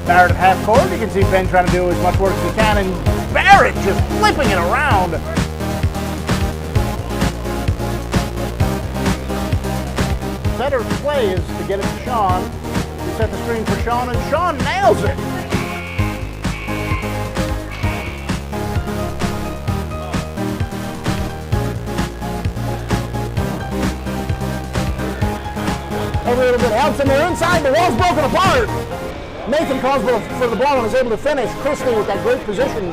Barrett at half court. You can see Ben trying to do as much work as he can, and Barrett just flipping it around. Better play is to get it to Sean. We set the screen for Sean, and Sean nails it. Every little bit helps, and they're inside. The wall's broken apart. Nathan calls for the ball and is able to finish. Christie with that great position.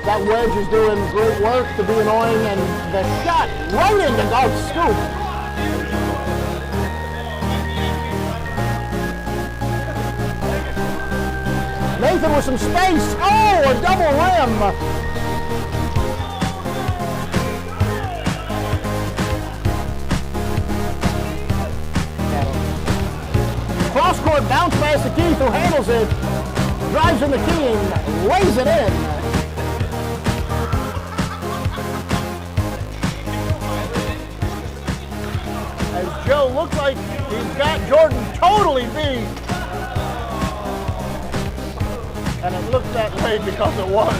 That wedge is doing great work to be annoying, and the shot right into Garth's scoop. Nathan with some space. Oh, a double rim. Cross-court bounce pass to Keith, who handles it, drives in the key, and lays it in. As Joe looks like he's got Jordan totally beat. And it looked that way because it was.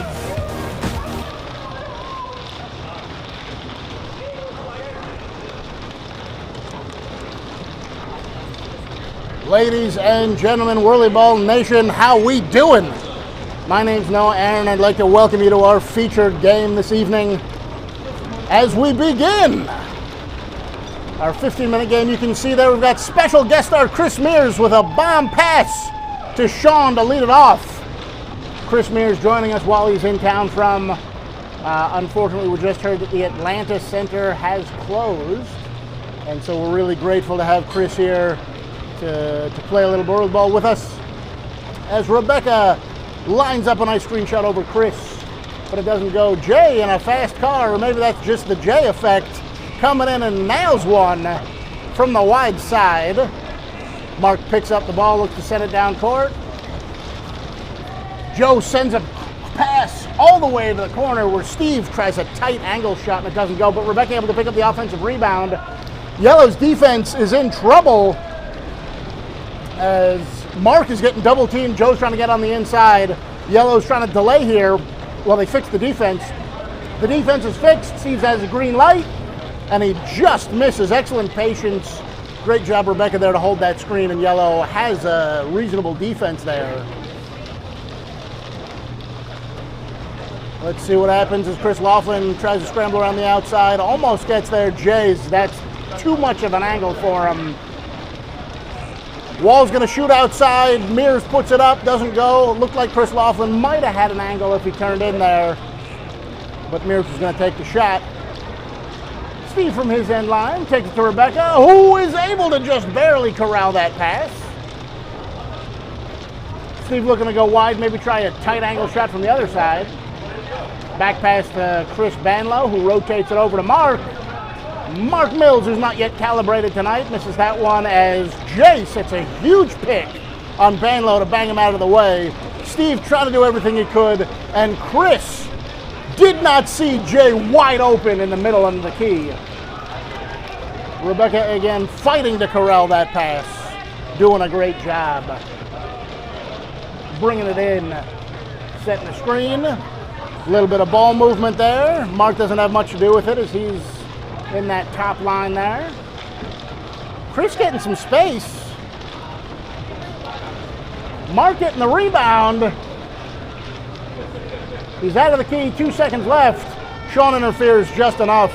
Ladies and gentlemen, Whirlyball Nation, how we doing? My name's Noah Aaron. I'd like to welcome you to our featured game this evening. As we begin our 15-minute game, you can see there we've got special guest star Chris Mears with a bomb pass to Sean to lead it off. Chris Mears joining us while he's in town from, unfortunately, we just heard that the Atlanta Center has closed. And so we're really grateful to have Chris here to play a little board ball with us. As Rebecca lines up a nice screenshot over Chris, but it doesn't go. Jay in a fast car, or maybe that's just the Jay effect, coming in and nails one from the wide side. Mark picks up the ball, looks to send it down court. Joe sends a pass all the way to the corner where Steve tries a tight angle shot and it doesn't go, but Rebecca able to pick up the offensive rebound. Yellow's defense is in trouble as Mark is getting double teamed. Joe's trying to get on the inside. Yellow's trying to delay here while they fix the defense. The defense is fixed. Steve has a green light and he just misses. Excellent patience. Great job, Rebecca, there to hold that screen, and Yellow has a reasonable defense there. Let's see what happens as Chris Laughlin tries to scramble around the outside. Almost gets there. Jays, that's too much of an angle for him. Wall's going to shoot outside. Mears puts it up. Doesn't go. Looked like Chris Laughlin might have had an angle if he turned in there. But Mears is going to take the shot. Steve from his end line takes it to Rebecca, who is able to just barely corral that pass. Steve looking to go wide, maybe try a tight angle shot from the other side. Back pass to Chris Banlow, who rotates it over to Mark. Mark Mills, who's not yet calibrated tonight, misses that one as Jay sets a huge pick on Banlow to bang him out of the way. Steve trying to do everything he could, and Chris did not see Jay wide open in the middle under the key. Rebecca again fighting to corral that pass, doing a great job. Bringing it in, setting the screen. A little bit of ball movement there. Mark doesn't have much to do with it as he's in that top line there. Chris getting some space. Mark getting the rebound. He's out of the key, 2 seconds left. Sean interferes just enough.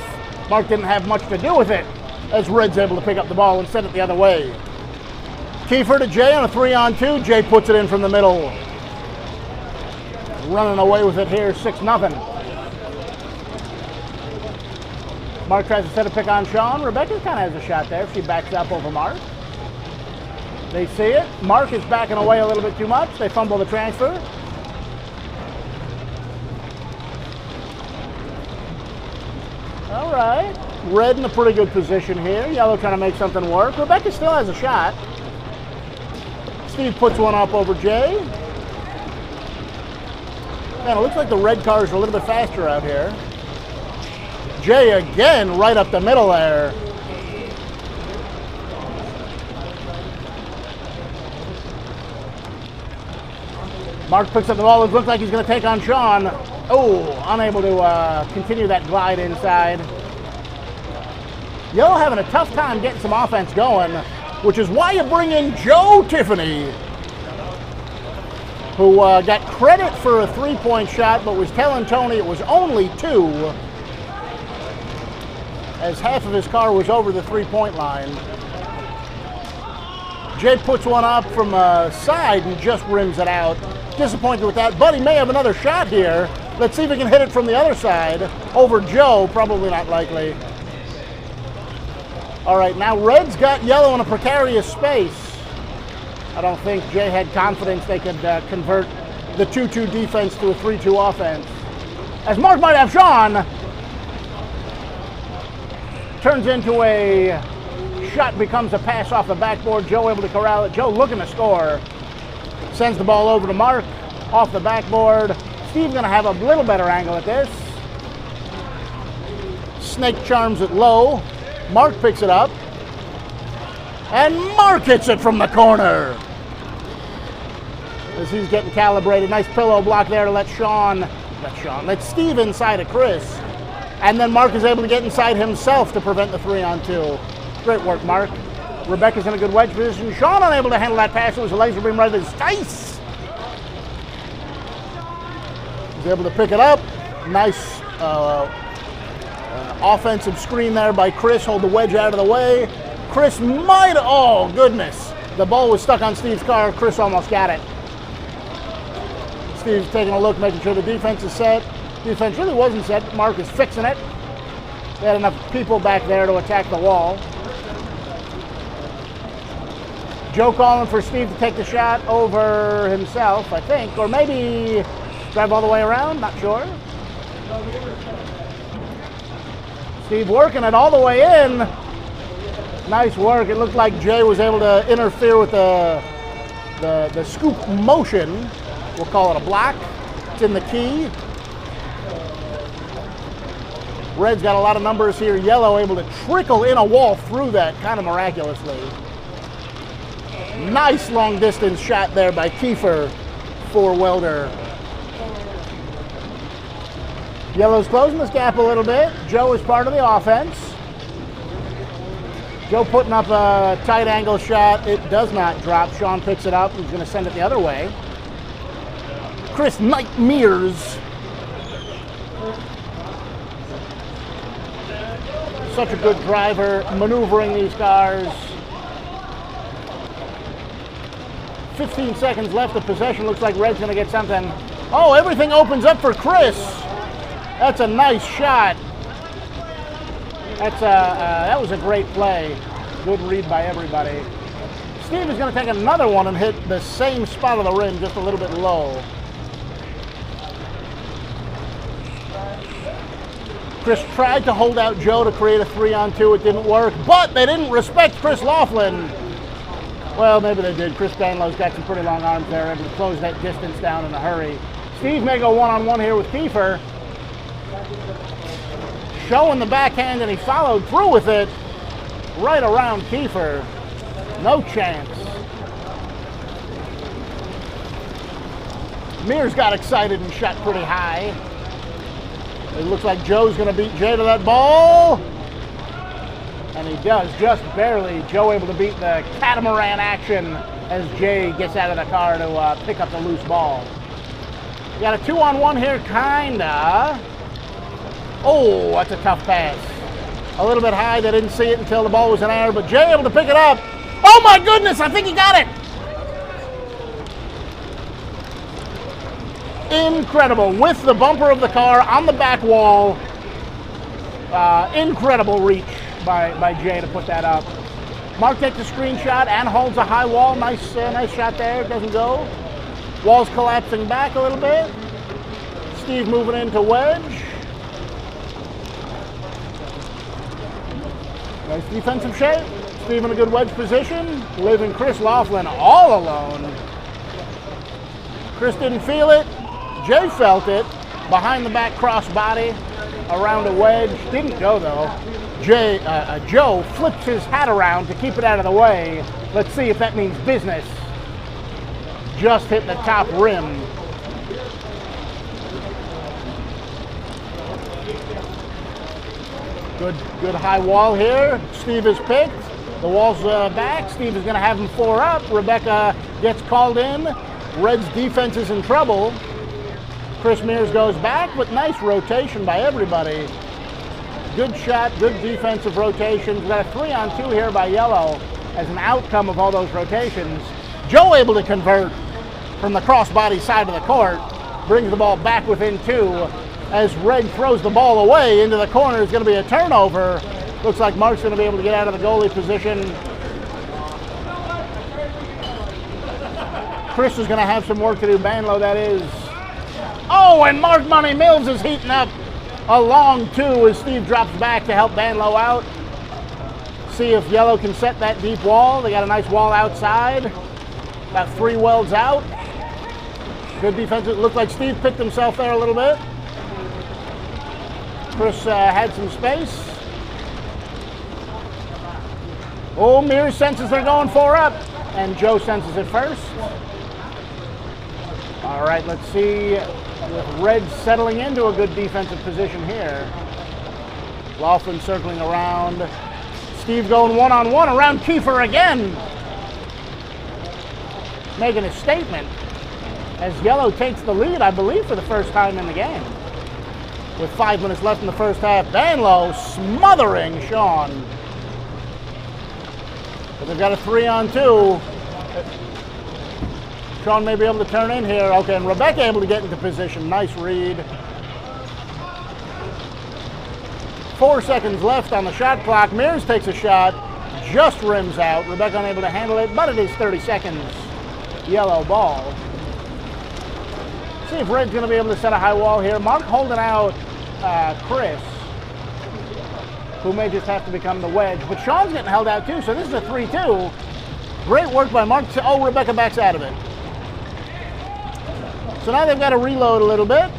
Mark didn't have much to do with it as Red's able to pick up the ball and send it the other way. Kiefer to Jay on a 3-on-2. Jay puts it in from the middle. Running away with it here, 6-0. Mark tries to set a pick on Sean. Rebecca kind of has a shot there. She backs up over Mark. They see it. Mark is backing away a little bit too much. They fumble the transfer. All right. Red in a pretty good position here. Yellow trying to make something work. Rebecca still has a shot. Steve puts one up over Jay. Man, it looks like the red cars are a little bit faster out here. Jay again right up the middle there. Mark picks up the ball. It looks like he's going to take on Sean. Oh, unable to continue that glide inside. Yellow having a tough time getting some offense going, which is why you bring in Joe Tiffany, who got credit for a three-point shot, but was telling Tony it was only 2, as half of his car was over the three-point line. Jay puts one up from a side and just rims it out. Disappointed with that, but he may have another shot here. Let's see if he can hit it from the other side. Over Joe, probably not likely. All right, now Red's got yellow in a precarious space. I don't think Jay had confidence they could convert the 2-2 defense to a 3-2 offense. As Mark might have Sean, turns into a shot, becomes a pass off the backboard. Joe able to corral it. Joe looking to score. Sends the ball over to Mark, off the backboard. Steve's gonna have a little better angle at this. Snake charms it low. Mark picks it up. And Mark hits it from the corner. As he's getting calibrated. Nice pillow block there to let Steve inside of Chris. And then Mark is able to get inside himself to prevent the 3-on-2. Great work, Mark. Rebecca's in a good wedge position. Sean unable to handle that pass. It was a laser beam right at his face. He's able to pick it up. Nice offensive screen there by Chris. Hold the wedge out of the way. Chris might, oh goodness. The ball was stuck on Steve's car. Chris almost got it. Steve's taking a look, making sure the defense is set. Defense really wasn't set. Mark is fixing it. They had enough people back there to attack the wall. Joe calling for Steve to take the shot over himself, I think, or maybe drive all the way around, not sure. Steve working it all the way in. Nice work. It looked like Jay was able to interfere with the scoop motion. We'll call it a block. It's in the key. Red's got a lot of numbers here. Yellow able to trickle in a wall through that kind of miraculously. Nice long distance shot there by Kiefer for Welder. Yellow's closing this gap a little bit. Joe is part of the offense. Joe putting up a tight angle shot. It does not drop. Sean picks it up. He's going to send it the other way. Chris Nightmares. Such a good driver, maneuvering these cars. 15 seconds left of possession. Looks like Red's going to get something. Oh, everything opens up for Chris. That's a nice shot. That was a great play. Good read by everybody. Steve is going to take another one and hit the same spot of the rim, just a little bit low. Chris tried to hold out Joe to create a 3-on-2. It didn't work, but they didn't respect Chris Laughlin. Well, maybe they did. Chris Danlow's got some pretty long arms there, able to close that distance down in a hurry. Steve may go one-on-one here with Kiefer. Showing the backhand, and he followed through with it right around Kiefer. No chance. Mears got excited and shot pretty high. It looks like Joe's going to beat Jay to that ball. And he does, just barely. Joe able to beat the catamaran action as Jay gets out of the car to pick up the loose ball. You got a 2-on-1 here, kinda. Oh, that's a tough pass. A little bit high, they didn't see it until the ball was in air, but Jay able to pick it up. Oh my goodness, I think he got it. Incredible, with the bumper of the car on the back wall. Incredible reach by Jay to put that up. Mark takes a screenshot and holds a high wall. Nice shot there, doesn't go. Wall's collapsing back a little bit. Steve moving into wedge. Nice defensive shape. Steve in a good wedge position. Leaving Chris Laughlin all alone. Chris didn't feel it. Jay felt it. Behind the back crossbody. around a wedge. Didn't go though. Joe flips his hat around to keep it out of the way. Let's see if that means business. Just hit the top rim. Good high wall here. Steve is picked. The wall's back. Steve is going to have him 4 up. Rebecca gets called in. Red's defense is in trouble. Chris Mears goes back, but nice rotation by everybody. Good shot, good defensive rotations. We've got a 3-on-2 here by Yellow as an outcome of all those rotations. Joe able to convert from the crossbody side of the court. Brings the ball back within 2. As Red throws the ball away into the corner, it's going to be a turnover. Looks like Mark's going to be able to get out of the goalie position. Chris is going to have some work to do. Banlow, that is. Oh, and Mark Money Mills is heating up a long 2 as Steve drops back to help Banlow out. See if Yellow can set that deep wall. They got a nice wall outside. About 3 welds out. Good defense. It looked like Steve picked himself there a little bit. Chris had some space. Oh, Mears senses they're going 4 up, and Joe senses it first. All right, let's see with Red settling into a good defensive position here. Laughlin circling around. Steve going 1-on-1 around Kiefer again. Making a statement as Yellow takes the lead, I believe, for the first time in the game. With 5 minutes left in the first half, Banlow smothering Sean. But they've got a 3-on-2. Sean may be able to turn in here. Okay, and Rebecca able to get into position. Nice read. 4 seconds left on the shot clock. Mears takes a shot, just rims out. Rebecca unable to handle it, but it is 30 seconds. Yellow ball. See if Red's going to be able to set a high wall here. Mark holding out Chris, who may just have to become the wedge. But Sean's getting held out too, so this is a 3-2. Great work by Mark. Oh, Rebecca backs out of it. So now they've got to reload a little bit.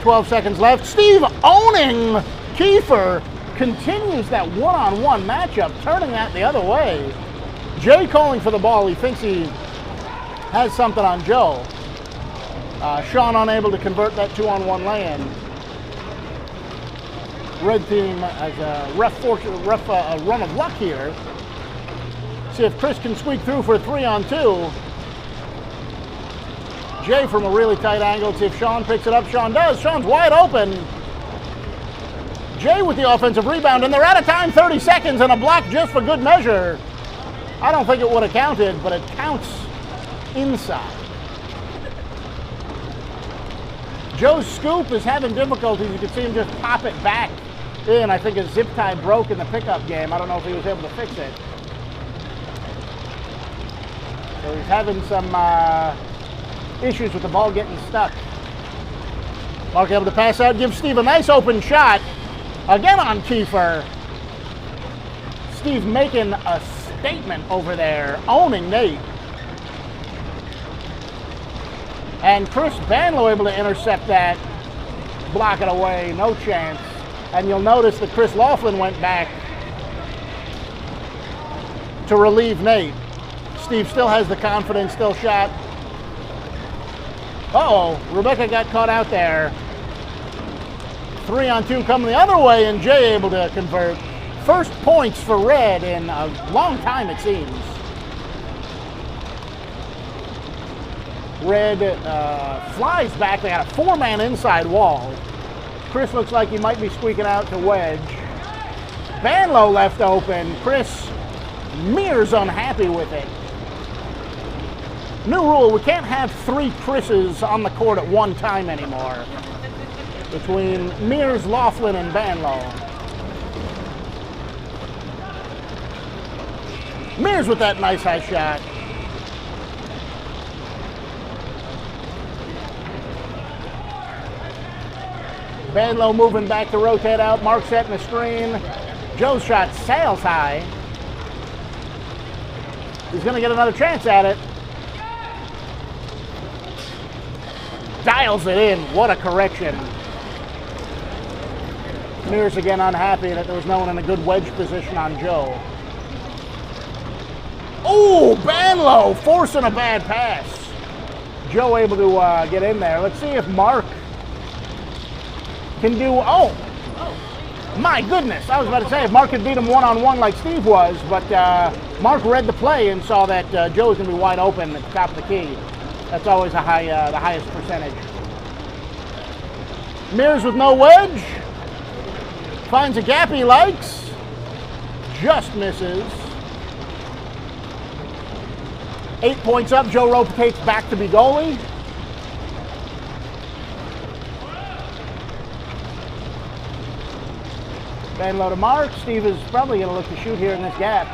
12 seconds left. Steve owning Kiefer. Continues that 1-on-1 matchup, turning that the other way. Jay calling for the ball. He thinks he has something on Joe. Sean unable to convert that 2-on-1 lay-in. Red team has a rough run of luck here. See if Chris can squeak through for a 3-on-2. Jay from a really tight angle. See if Sean picks it up. Sean does. Sean's wide open. Jay with the offensive rebound, and they're out of time. 30 seconds and a block just for good measure. I don't think it would have counted, but it counts inside. Joe's scoop is having difficulties. You can see him just pop it back in. I think his zip tie broke in the pickup game. I don't know if he was able to fix it. So he's having some issues with the ball getting stuck. Mark able to pass out, give Steve a nice open shot. Again on Kiefer. Steve making a statement over there, owning Nate. And Chris Banlow able to intercept that, block it away, no chance. And you'll notice that Chris Laughlin went back to relieve Nate. Steve still has the confidence, still shot. Uh-oh, Rebecca got caught out there. 3-on-2 coming the other way, and Jay able to convert. First points for Red in a long time, it seems. Red flies back. They got a 4-man inside wall. Chris looks like he might be squeaking out to wedge. Banlow left open. Chris Mears unhappy with it. New rule, we can't have 3 Chris's on the court at one time anymore. Between Mears, Laughlin, and Banlow. Mears with that nice high shot. Banlow moving back to rotate out. Mark setting the screen. Joe's shot sails high. He's going to get another chance at it. Dials it in. What a correction. Mears again unhappy that there was no one in a good wedge position on Joe. Oh, Banlow forcing a bad pass. Joe able to get in there. Let's see if Mark can do, oh, my goodness. I was about to say if Mark could beat him one-on-one like Steve was, but Mark read the play and saw that Joe was going to be wide open at the top of the key. That's always the highest percentage. Mears with no wedge. Finds a gap he likes. Just misses. 8 points up. Joe rotates back to be goalie. Banlow to Mark. Steve is probably going to look to shoot here in this gap.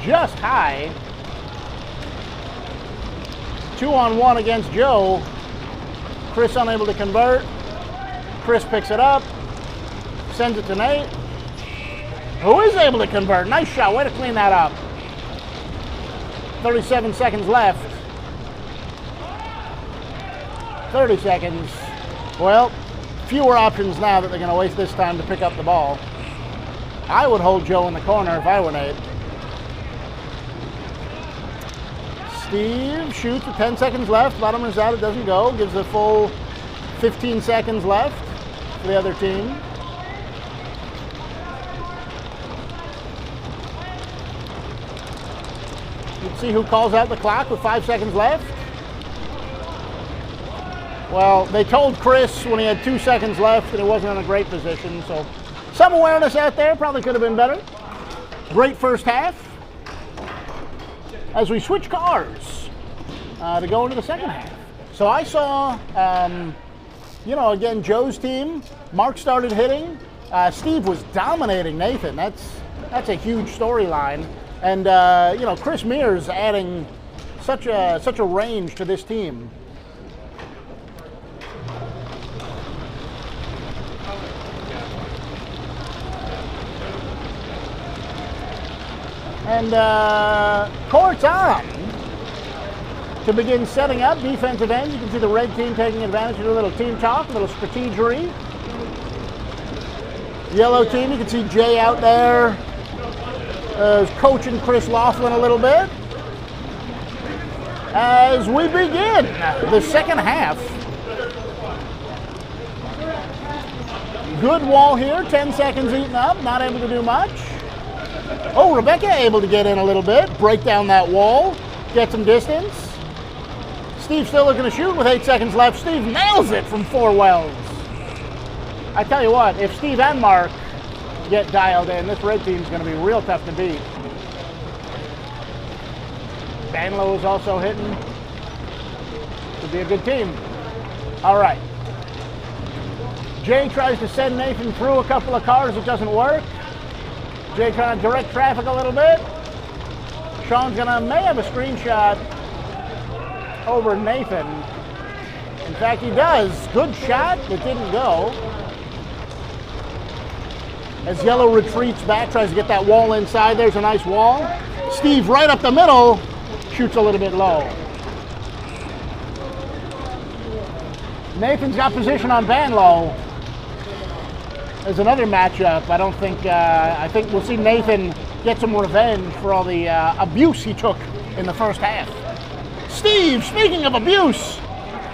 Just high. 2-on-1 against Joe. Chris unable to convert. Chris picks it up. Sends it to Nate, who is able to convert. Nice shot. Way to clean that up. 37 seconds left. 30 seconds. Well, fewer options now that they're going to waste this time to pick up the ball. I would hold Joe in the corner if I were Nate. Steve shoots with 10 seconds left. Bottom is out. It doesn't go. Gives the full 15 seconds left for the other team. Let's see who calls out the clock with 5 seconds left. Well, they told Chris when he had 2 seconds left that he wasn't in a great position, so some awareness out there, probably could have been better. Great first half. As we switch cars to go into the second half. So I saw, again, Joe's team. Mark started hitting. Steve was dominating Nathan. That's a huge storyline. And, Chris Mears adding such a range to this team. And court's on to begin setting up defensive ends. You can see the red team taking advantage of a little team talk, a little strategery. Yellow team, you can see Jay out there coaching Chris Laughlin a little bit. As we begin the second half. Good wall here, 10 seconds eaten up, not able to do much. Oh, Rebecca able to get in a little bit, break down that wall, get some distance. Steve still looking to shoot with 8 seconds left. Steve nails it from 4 wells. I tell you what, if Steve and Mark get dialed in, this red team's going to be real tough to beat. Banlow is also hitting. Could be a good team. All right. Jay tries to send Nathan through a couple of cars. It doesn't work. Jay trying to direct traffic a little bit. Sean's may have a screenshot over Nathan. In fact, he does. Good shot, but didn't go. As Yellow retreats back, tries to get that wall inside. There's a nice wall. Steve right up the middle, shoots a little bit low. Nathan's got position on Banlow. There's another matchup. I think we'll see Nathan get some revenge for all the abuse he took in the first half. Steve, speaking of abuse,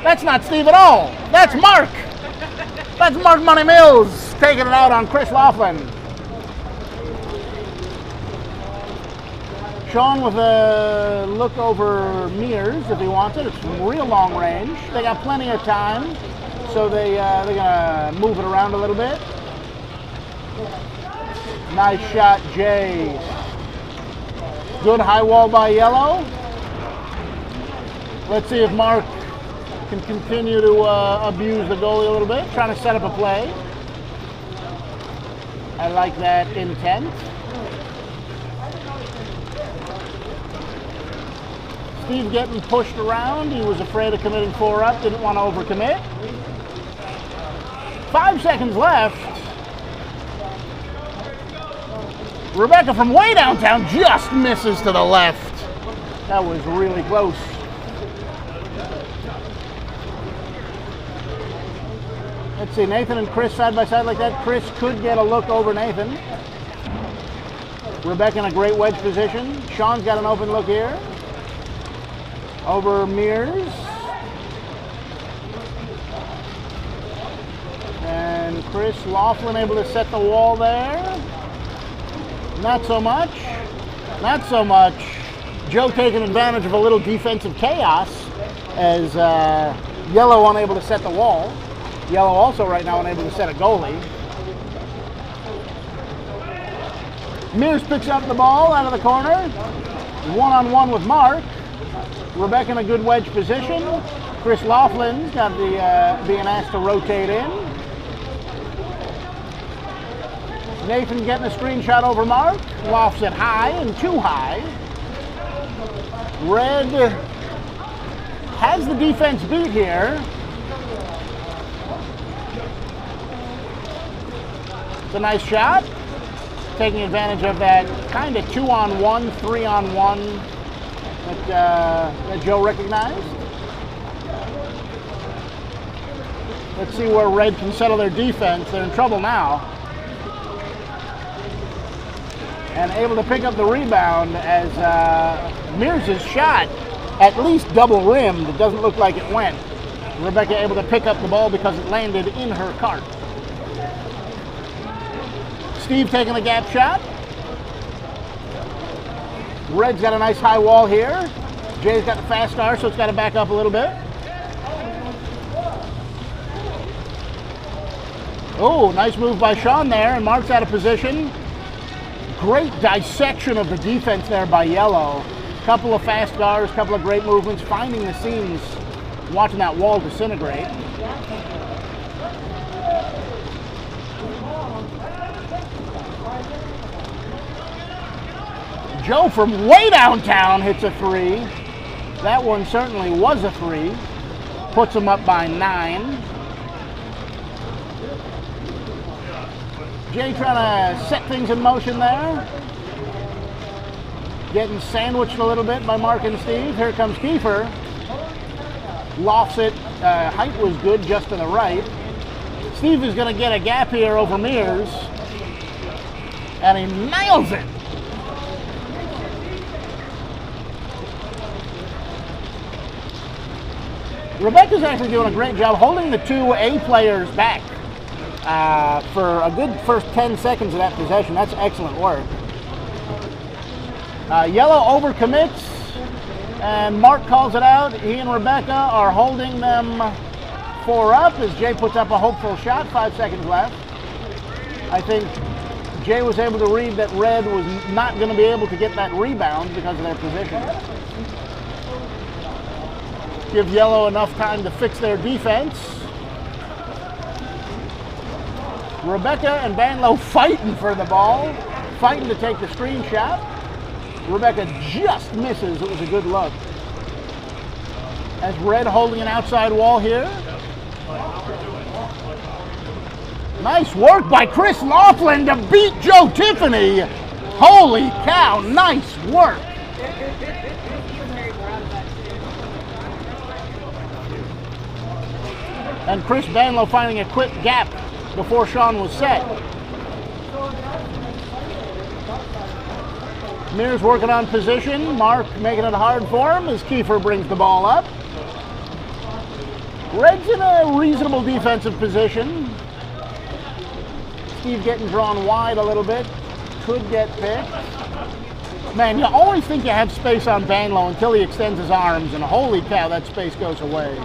that's not Steve at all. That's Mark. That's Mark Money Mills taking it out on Chris Laughlin. Sean with a look over Mears if he wants it. It's from real long range. They got plenty of time, so they're gonna move it around a little bit. Nice shot, Jay. Good high wall by Yellow. Let's see if Mark can continue to abuse the goalie a little bit, trying to set up a play. I like that intent. Steve getting pushed around. He was afraid of committing 4 up, didn't want to overcommit. 5 seconds left. Rebecca from way downtown just misses to the left. That was really close. Let's see, Nathan and Chris side by side like that. Chris could get a look over Nathan. Rebecca in a great wedge position. Sean's got an open look here. Over Mears. And Chris Laughlin able to set the wall there. Not so much. Not so much. Joe taking advantage of a little defensive chaos as Yellow unable to set the wall. Yellow also right now unable to set a goalie. Mears picks up the ball out of the corner. One-on-one with Mark. Rebecca in a good wedge position. Chris Laughlin's got the being asked to rotate in. Nathan getting a screenshot over Mark. Lofts it high and too high. Red has the defense beat here. It's a nice shot. Taking advantage of that kind of 2-on-1, 3-on-1 that Joe recognized. Let's see where Red can settle their defense. They're in trouble now. And able to pick up the rebound as Mears' shot at least double rimmed. It doesn't look like it went. Rebecca able to pick up the ball because it landed in her cart. Steve taking the gap shot. Red's got a nice high wall here. Jay's got the fast start, so it's got to back up a little bit. Oh, nice move by Sean there, and Mark's out of position. Great dissection of the defense there by Yellow. Couple of fast guards, couple of great movements, finding the seams, watching that wall disintegrate. Joe from way downtown hits a three. That one certainly was a three. Puts him up by 9. Jay trying to set things in motion there. Getting sandwiched a little bit by Mark and Steve. Here comes Kiefer. Lofts it. Height was good just to the right. Steve is going to get a gap here over Mears. And he nails it. Rebecca's actually doing a great job holding the two A players back for a good first 10 seconds of that possession. That's excellent work. Yellow overcommits, and Mark calls it out. He and Rebecca are holding them 4 up as Jay puts up a hopeful shot. 5 seconds left. I think Jay was able to read that Red was not going to be able to get that rebound because of their position. Give Yellow enough time to fix their defense. Rebecca and Banlow fighting for the ball, fighting to take the screen shot. Rebecca just misses. It was a good look. As Red holding an outside wall here. Nice work by Chris Laughlin to beat Joe Tiffany. Holy cow, nice work. And Chris Banlow finding a quick gap before Sean was set. Mears working on position. Mark making it hard for him as Kiefer brings the ball up. Red's in a reasonable defensive position. Steve getting drawn wide a little bit. Could get picked. Man, you always think you have space on Banlow until he extends his arms, and holy cow, that space goes away.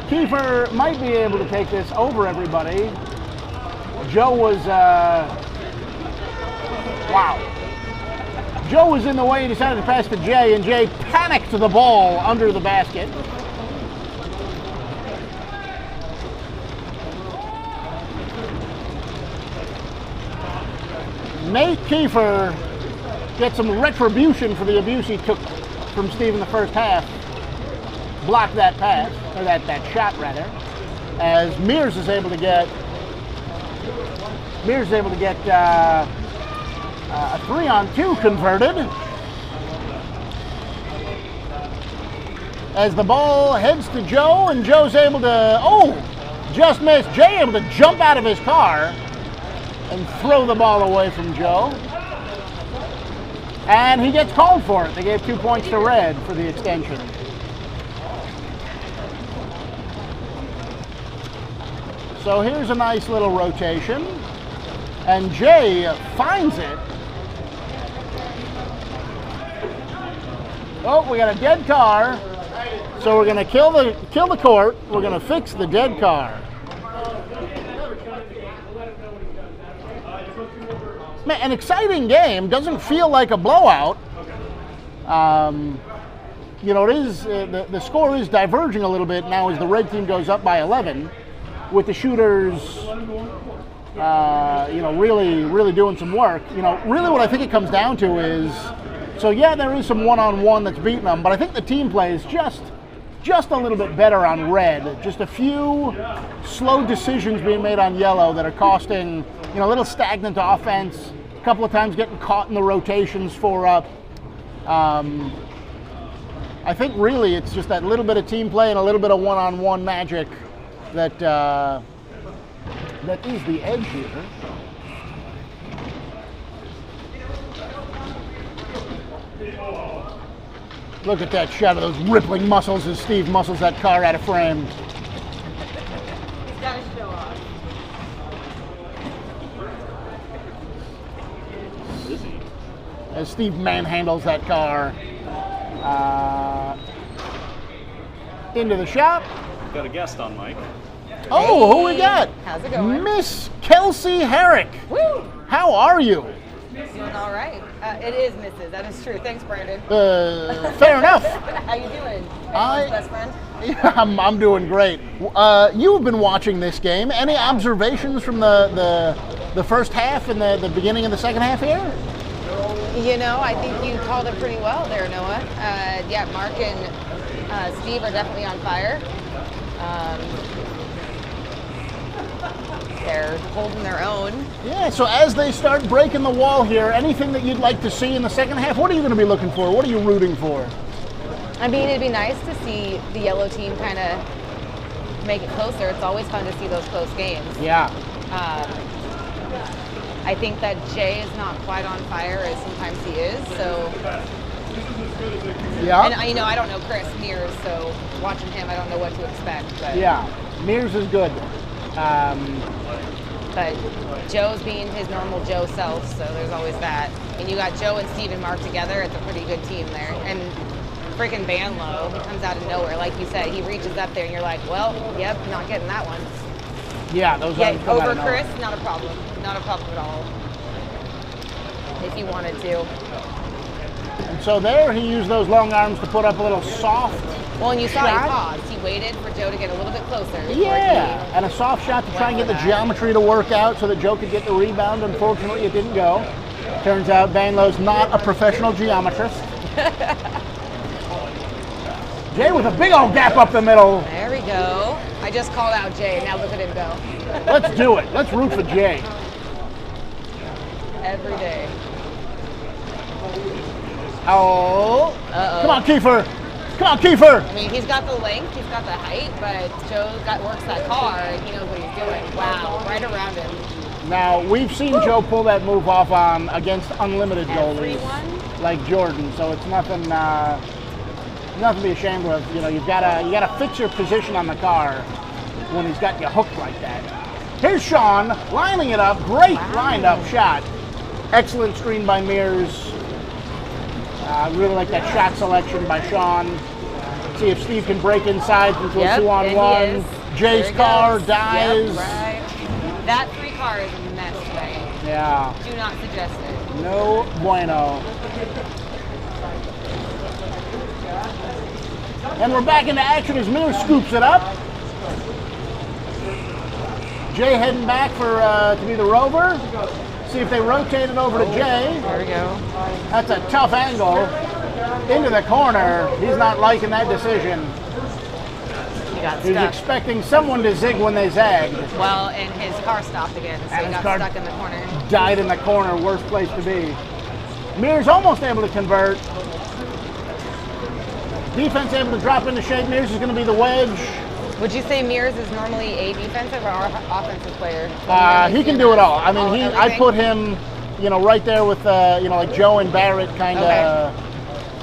Kiefer might be able to take this over everybody. Joe was, wow. Joe was in the way, he decided to pass to Jay, and Jay panicked the ball under the basket. Nate Kiefer gets some retribution for the abuse he took from Steve in the first half. Blocked that pass, or that shot rather, as Mears is able to get a 3-on-2 converted. As the ball heads to Joe, and Joe's able to, Just missed. Jay able to jump out of his car and throw the ball away from Joe. And he gets called for it. They gave 2 points to Red for the extension. So here's a nice little rotation. And Jay finds it. Oh, we got a dead car. So we're going to kill the court. We're going to fix the dead car. Man, an exciting game. Doesn't feel like a blowout. You know, it is the score is diverging a little bit now as the red team goes up by 11, with the shooters, you know, really doing some work. You know, really what I think it comes down to is, so yeah, there is some one-on-one that's beating them, but I think the team play is just a little bit better on red. Just a few slow decisions being made on yellow that are costing, you know, a little stagnant offense. A couple of times getting caught in the rotations 4 up. I think really it's just that little bit of team play and a little bit of one-on-one magic that that is the edge here. Look at that shot of those rippling muscles as Steve muscles that car out of frame. He's got to show off. As Steve manhandles that car into the shop. Got a guest on mic. Oh, who we got? How's it going? Miss Kelsey Herrick. Woo! How are you? Doing all right. It is Mrs. That is true. Thanks, Brandon. Fair enough. How you doing? Everyone's best friend? Yeah, I'm doing great. You've been watching this game. Any observations from the first half and the beginning of the second half here? You know, I think you called it pretty well there, Noah. Yeah, Mark and Steve are definitely on fire. They're holding their own. Yeah, so as they start breaking the wall here, anything that you'd like to see in the second half? What are you going to be looking for? What are you rooting for? I mean, it'd be nice to see the yellow team kind of make it closer. It's always fun to see those close games. Yeah. I think that Jay is not quite on fire as sometimes he is, so. Yeah. And you know, I don't know Chris Mears, so watching him, I don't know what to expect. But. Yeah, Mears is good. But Joe's being his normal Joe self, so there's always that. And you got Joe and Steve and Mark together, it's a pretty good team there. And freaking Banlow, he comes out of nowhere. Like you said, he reaches up there and you're like, well, yep, not getting that one. Yeah, those Yeah, come out over of nowhere. Chris, not a problem. Not a problem at all. If you wanted to. And so there he used those long arms to put up a little soft Well, and you saw shot. he paused. He waited for Joe to get a little bit closer. before Yeah, he and a soft shot to try and get the for that. geometry to work out so that Joe could get the rebound. Unfortunately, it didn't go. Turns out Banlow's not a professional geometrist. Jay with a big old gap up the middle. There we go. I just called out Jay. Now look at him go. Let's do it. Let's root for Jay. Every day. Oh. Uh-oh. Come on, Kiefer. Come on, Kiefer. I mean, he's got the length, he's got the height, but Joe works that car and he knows what he's doing. Wow, right around him. Now, we've seen Joe pull that move off on against unlimited goalies Everyone? like Jordan, so it's nothing to be ashamed of. You know, you gotta fix your position on the car when he's got you hooked like that. Here's Sean lining it up. Great lined up shot. Excellent screen by Mears. Really like that shot selection by Sean. See if Steve can break inside into a 2-on-1. Jay's car dies. Yep, right. That 3 car is a mess tonight. Yeah. Do not suggest it. No bueno. And we're back into action as Miller scoops it up. Jay heading back for to be the rover. See if they rotate it over to Jay. There we go. That's a tough angle. Into the corner. He's not liking that decision. He got He's stuck. expecting someone to zig when they zagged. Well, and his car stopped again, so And he his got car stuck in the corner. Died in the corner. Worst place to be. Mears almost able to convert. Defense able to drop into shape. Mears is going to be the wedge. Would you say Mears is normally a defensive or offensive player? He can do it all. I mean, I everything? put him, right there with, like Joe and Barrett kind of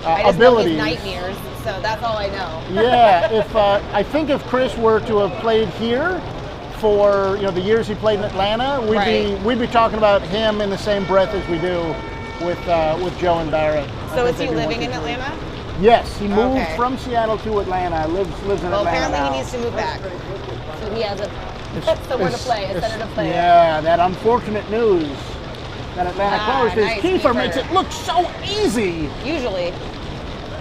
I just abilities. know his nightmares, so that's all I know. Yeah, I think if Chris were to have played here for the years he played in Atlanta, we'd be talking about him in the same breath as we do with Joe and Barrett. So is he living in Atlanta? Yes, he moved from Seattle to Atlanta. Lives in Atlanta apparently now. He needs to move back, so he has somewhere to play, a center to play. Yeah, that unfortunate news that Atlanta closed. Nice, Kiefer makes it look so easy. Usually.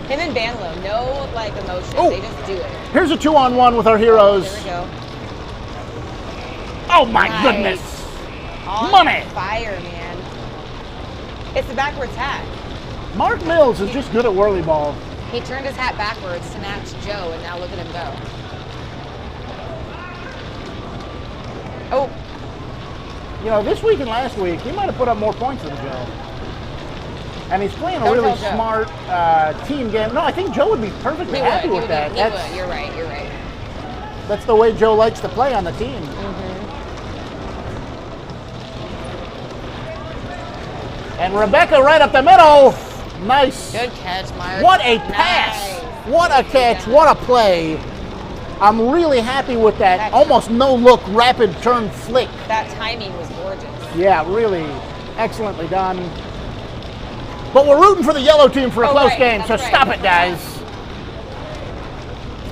Him and Banlow, no emotion. Ooh. They just do it. Here's a 2-on-1 with our heroes. Here we go. Oh my goodness! On Money! Fire, man. It's the backwards hat. Mark Mills is just good at Whirlyball. He turned his hat backwards to match Joe, and now look at him go. Oh. This week and last week, he might have put up more points than Joe. And he's playing a really smart team game. No, I think Joe would be perfectly happy with that. He would. You're right. That's the way Joe likes to play on the team. And Rebecca right up the middle. Nice. Good catch, Mark. What a pass. Nice. What a catch. What a play. I'm really happy with that almost no-look rapid turn flick. That timing was gorgeous. Yeah, really excellently done. But we're rooting for the yellow team for a close game, so stop it, guys.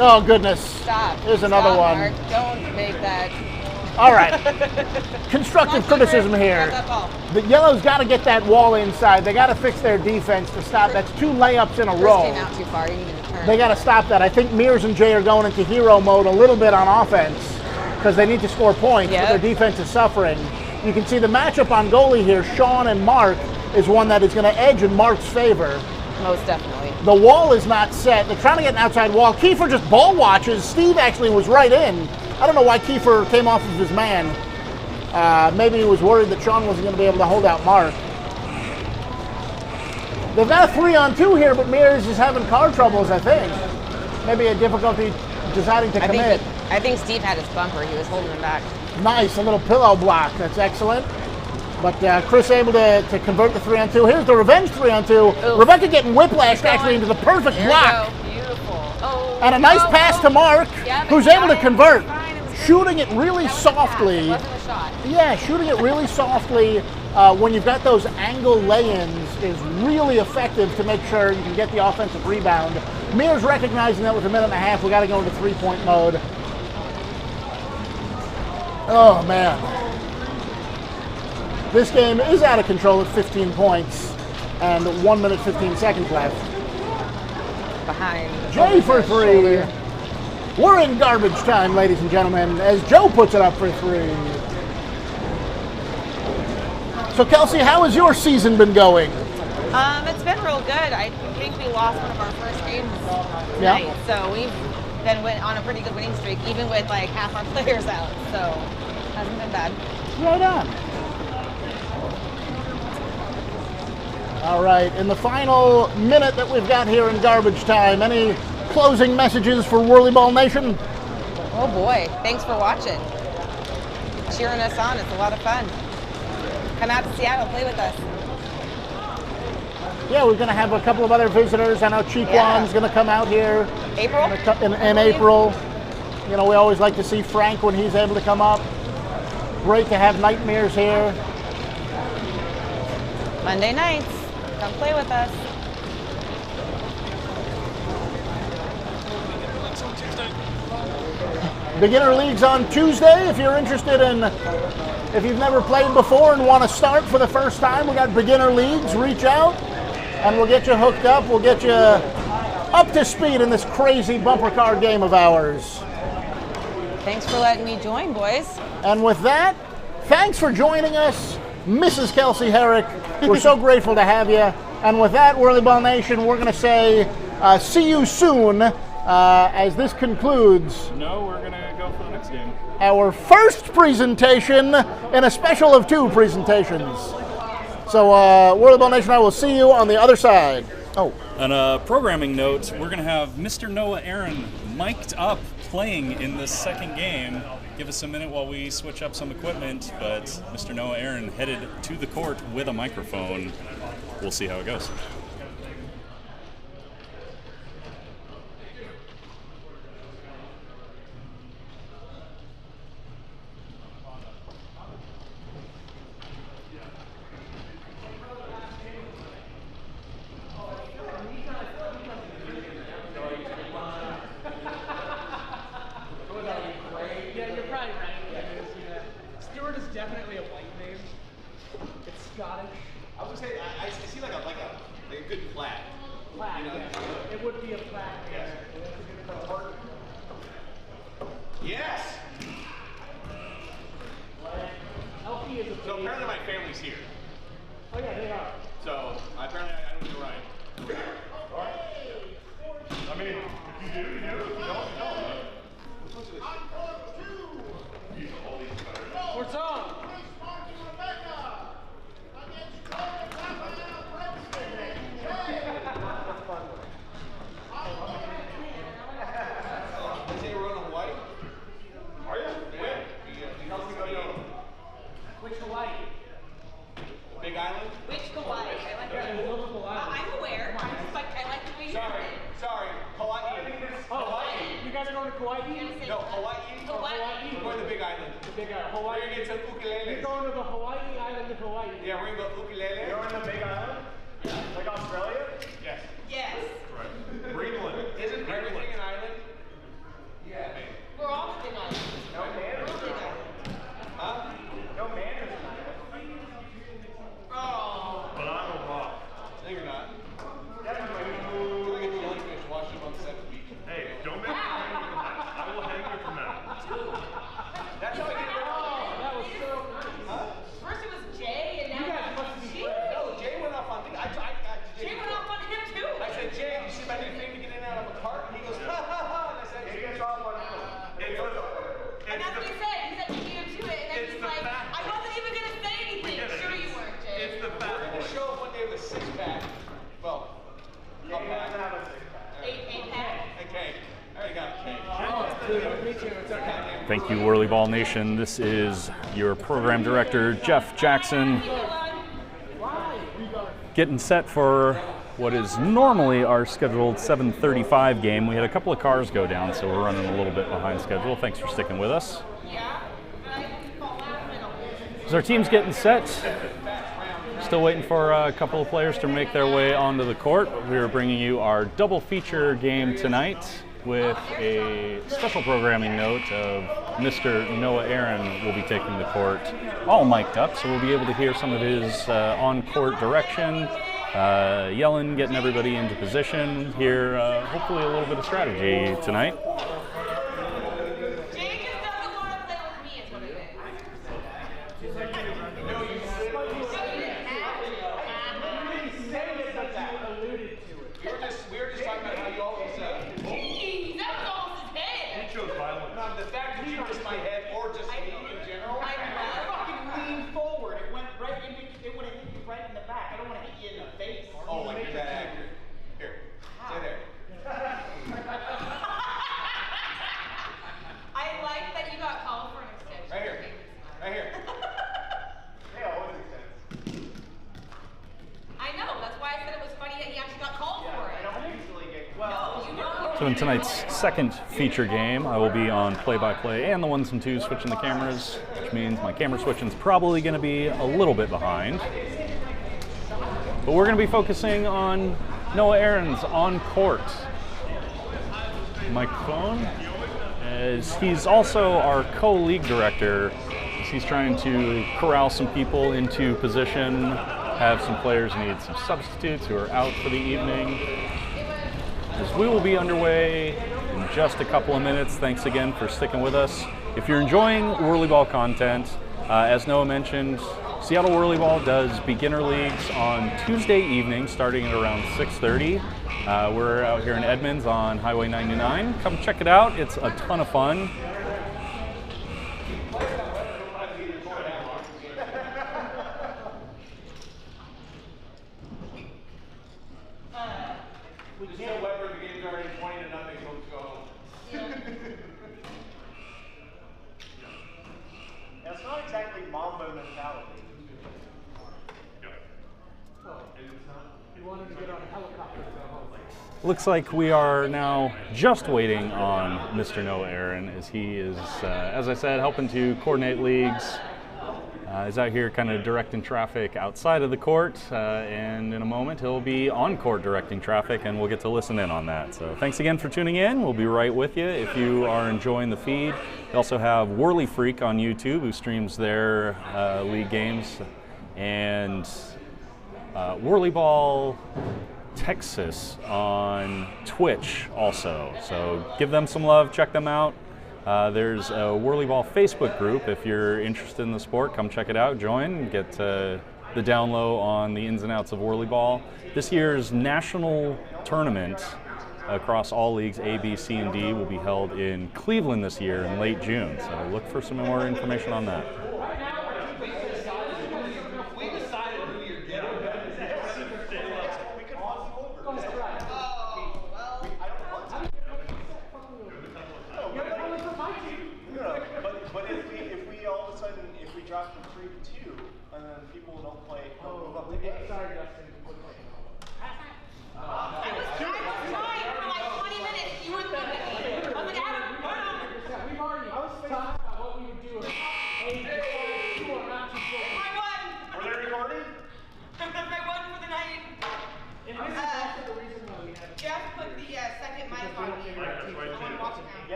Oh, goodness. Stop. Here's another one. Mark. Don't make that. All right. Constructive criticism here. The yellow's got to get that wall inside. They got to fix their defense to stop. That's 2 layups in a row. Came out too far. You needed to turn. They got to stop that. I think Mears and Jay are going into hero mode a little bit on offense because they need to score points, but their defense is suffering. You can see the matchup on goalie here, Sean and Mark, is one that is going to edge in Mark's favor. Most definitely. The wall is not set. They're trying to get an outside wall. Kiefer just ball watches. Steve actually was right in. I don't know why Kiefer came off of his man. Maybe he was worried that Sean wasn't going to be able to hold out Mark. They've got a 3-on-2 here, but Mears is having car troubles, I think. Maybe a difficulty deciding to commit. I think Steve had his bumper. He was holding him back. Nice, a little pillow block. That's excellent. But Chris able to convert the 3-on-2. Here's the revenge 3-on-2. Oof. Rebecca getting whiplashed actually into the perfect block. Beautiful. Oh, and a nice pass to Mark, who's able to convert. Shooting it really softly. Yeah, shooting it really softly when you've got those angle lay-ins is really effective to make sure you can get the offensive rebound. Mears recognizing that with 1.5 minutes, we got to go into 3-point mode. Oh man. This game is out of control at 15 points and 1 minute 15 seconds left. Behind. Jay for 3. We're in garbage time, ladies and gentlemen, as Joe puts it up for 3. So Kelsey, how has your season been going? It's been real good. I think we lost one of our first games tonight, so we've been on a pretty good winning streak, even with half our players out. So hasn't been bad. Right on. All right, in the final minute that we've got here in garbage time, any closing messages for Whirlyball Nation? Oh boy, thanks for watching. Cheering us on, it's a lot of fun. Come out to Seattle, play with us. Yeah, we're going to have a couple of other visitors. I know Cheekwan's going to come out here. April? In April. We always like to see Frank when he's able to come up. Great to have Nightmares here. Monday nights, come play with us. Beginner Leagues on Tuesday. If you're interested if you've never played before and want to start for the first time, we got Beginner Leagues. Reach out and we'll get you hooked up. We'll get you up to speed in this crazy bumper car game of ours. Thanks for letting me join, boys. And with that, thanks for joining us, Mrs. Kelsey Herrick. We're so grateful to have you. And with that, Whirlyball Nation, we're going to say see you soon as this concludes. No, we're going to go for the next game. Our first presentation in a special of 2 presentations. So, Whirlyball Nation, I will see you on the other side. Oh. On a programming note, we're going to have Mr. Noah Aaron mic'd up playing in the second game. Give us a minute while we switch up some equipment, but Mr. Noah Aaron headed to the court with a microphone. We'll see how it goes. Definitely a white name. It's Scottish. I was gonna say I see like a good flag. Flag, yeah. It would be a flag. Yes. Yes. LP is a. So apparently my family's here. Oh yeah, they are. So apparently I don't need to ride. I mean, if you do, you do. If you don't, you don't. What's up? Is they running white? Are you? Yeah. Which Hawaii? Big Island? Which Hawaii? I like Yeah, that. there's multiple islands. I'm aware. I like the way you Sorry. said it. Hawaii. Oh, Hawaii. You guys are going to Kauai? No, Hawaii. Hawaii. We're going to the Big Island. The big We're Hawaii. gonna get some ukuleles. You're going to the Hawaii island of Hawaii. Yeah, we're gonna go ukulele. You're in the Big Island? Like Australia? Yes. Yes. Right. Greenland. Isn't everything an island? Yeah. We're all big islands. No man. We're all big islands. Huh? No man is an island. Oh. But I'm a rock. No, you're not. Definitely. You're like a jellyfish washing up on 7th Beach. Hey, don't make me hang you from that. I will hang you from that. That's how I get around. That was so nice. Huh? First it was Jay, and You now guys must be Jay. friends. No, Jay went off on me. Jay went off on him too. I said, Jay, you see my new thing to get in and out of a cart? And he goes, ha ha ha. And I said, He gets off on And that's what he said. He said you beat him to it, and then it's he's the like, fat I wasn't even gonna say anything. get it. Sure you weren't, Jay. It's the fat we're going boy. to show up one day with a 6-pack. Well, He doesn't have a six-pack. Eight pack. okay. I already got a cake. Oh, dude, me too. It's okay. Thank you, Whirlyball Nation. This is your program director, Jeff Jackson, getting set for what is normally our scheduled 7:35 game. We had a couple of cars go down, so we're running a little bit behind schedule. Thanks for sticking with us. Yeah. But I fall out middle. As our team's getting set, still waiting for a couple of players to make their way onto the court. We're bringing you our double feature game tonight with a special programming note of Mr. Noah Aaron will be taking the court all mic'd up, so we'll be able to hear some of his on-court direction, yelling, getting everybody into position, hear hopefully a little bit of strategy tonight. Jay just doesn't want to play with me, is what it is. We were just talking about how you always, Jeez, that was almost his head. He chose violence. the fact that you just my head or just me in general. I Fucking lean forward. It went right in. It would have hit you right in the back. I don't want to hit you in the face. Oh, like you're that accurate. Here, stay there. I like that you got called for an extension. Right here. Right here. They always extend. I know, that's why I said it was funny that he actually got called for I it. don't usually get No, you don't. So in tonight's second feature game, I will be on play-by-play and the ones and twos switching the cameras, which means my camera switching's probably going to be a little bit behind. But we're going to be focusing on Noah Aaron's on-court microphone, as he's also our co-league director, as he's trying to corral some people into position, have some players need some substitutes who are out for the evening. As we will be underway in just a couple of minutes. Thanks again for sticking with us. If you're enjoying Whirlyball content, as Noah mentioned, Seattle Whirlyball does beginner leagues on Tuesday evening starting at around 6:30. We're out here in Edmonds on Highway 99. Come check it out. It's a ton of fun. Just tell Weber the game's already 20-0, so let's go home. Looks like we are now just waiting on Mr. Noah Aaron, as he is, as I said, helping to coordinate leagues. He's out here kind of directing traffic outside of the court, and in a moment he'll be on court directing traffic, and we'll get to listen in on that. So thanks again for tuning in. We'll be right with you if you are enjoying the feed. We also have Whirly Freak on YouTube, who streams their league games, and Whirlyball Texas on Twitch also. So give them some love, check them out. There's a Whirlyball Facebook group. If you're interested in the sport, come check it out, join, get the down low on the ins and outs of Whirlyball. This year's national tournament across all leagues, A, B, C, and D, will be held in Cleveland this year in late June. So look for some more information on that.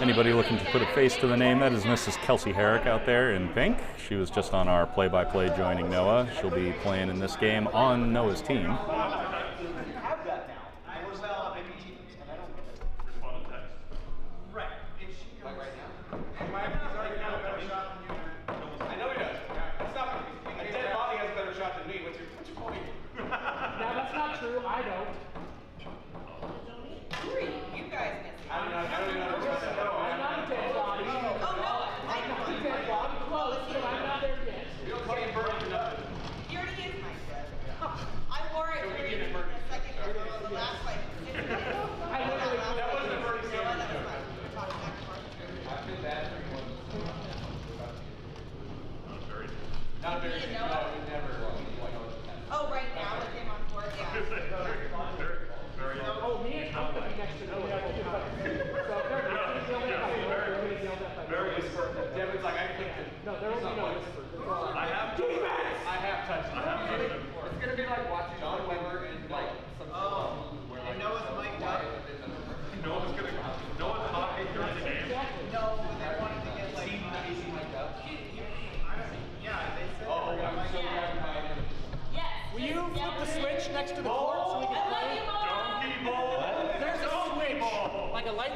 Anybody looking to put a face to the name, that is Mrs. Kelsey Herrick out there in pink. She was just on our play-by-play joining Noah. She'll be playing in this game on Noah's team.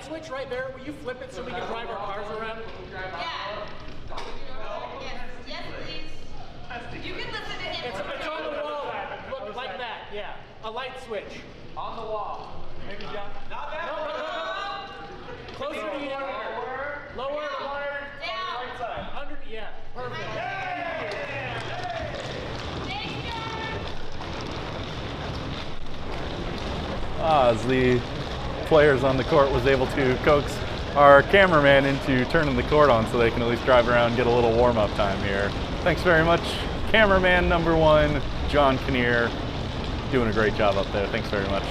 Switch right there. Will you flip it so we can drive our cars around? Yeah. Yes, please. You can listen to him. It's on the wall. Look like that. Yeah. A light switch. On the wall. Maybe John. Not that. No. Closer to you. Lower. Down. Right side. Under. Yeah. Perfect. As the players on the court was able to coax our cameraman into turning the court on so they can at least drive around and get a little warm-up time here. Thanks very much, cameraman number one, John Kinnear, doing a great job up there. Thanks very much.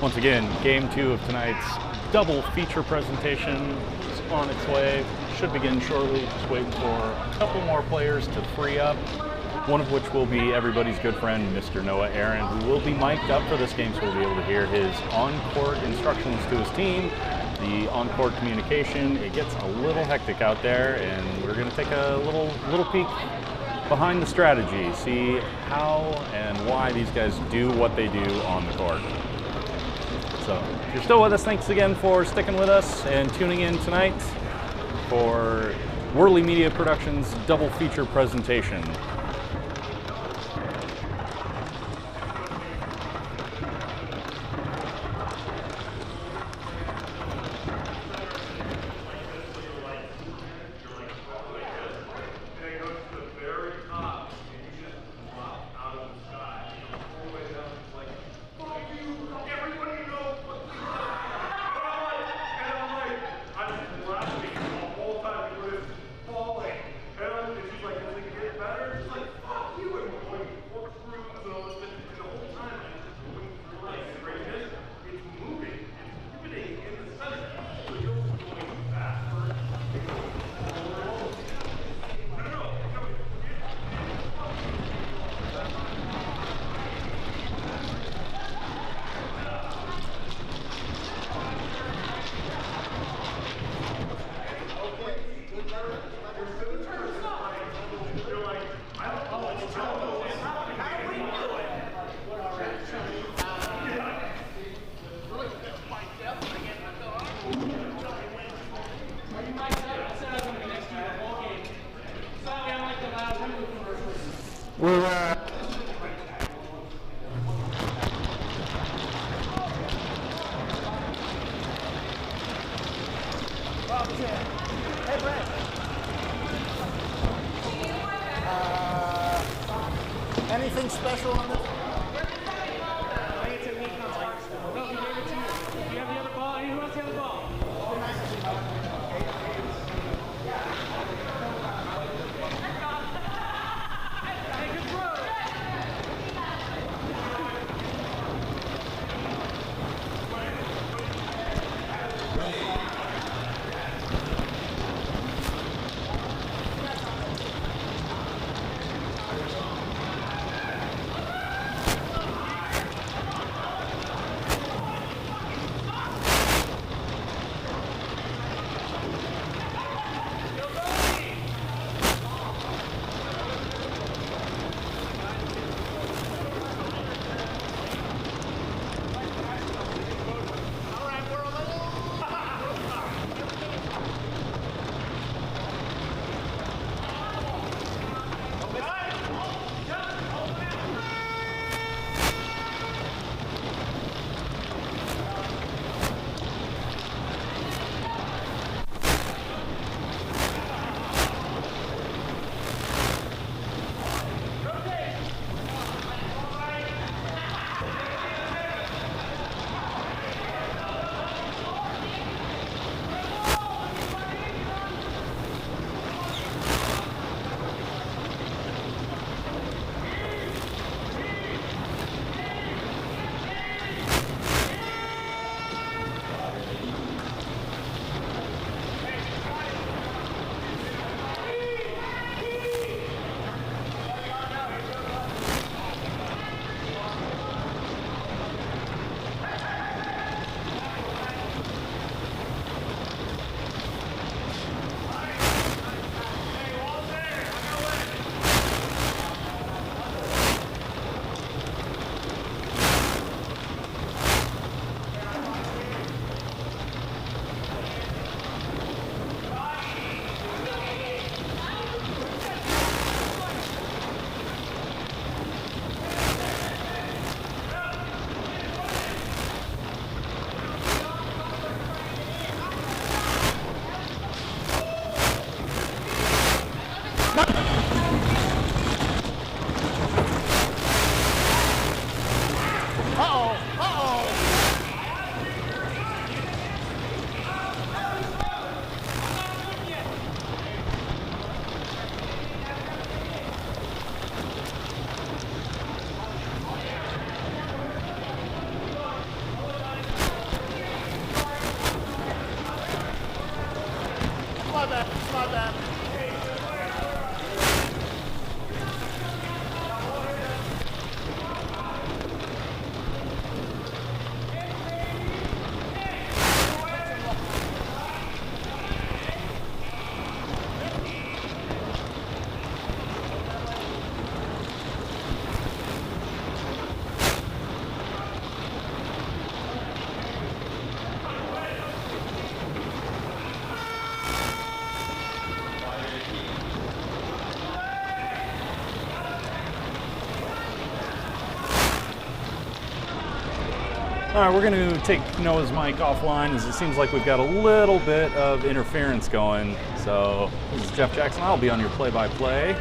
Once again, game 2 of tonight's double feature presentation is on its way. Should begin shortly. Just waiting for a couple more players to free up. One of which will be everybody's good friend, Mr. Noah Aaron, who will be mic'd up for this game, so we'll be able to hear his on-court instructions to his team, the on-court communication. It gets a little hectic out there, and we're going to take a little peek behind the strategy, see how and why these guys do what they do on the court. So, if you're still with us, thanks again for sticking with us and tuning in tonight for Whirly Media Productions double feature presentation. Anything special on this? All right, we're going to take Noah's mic offline as it seems like we've got a little bit of interference going. So this is Jeff Jackson. I'll be on your play-by-play.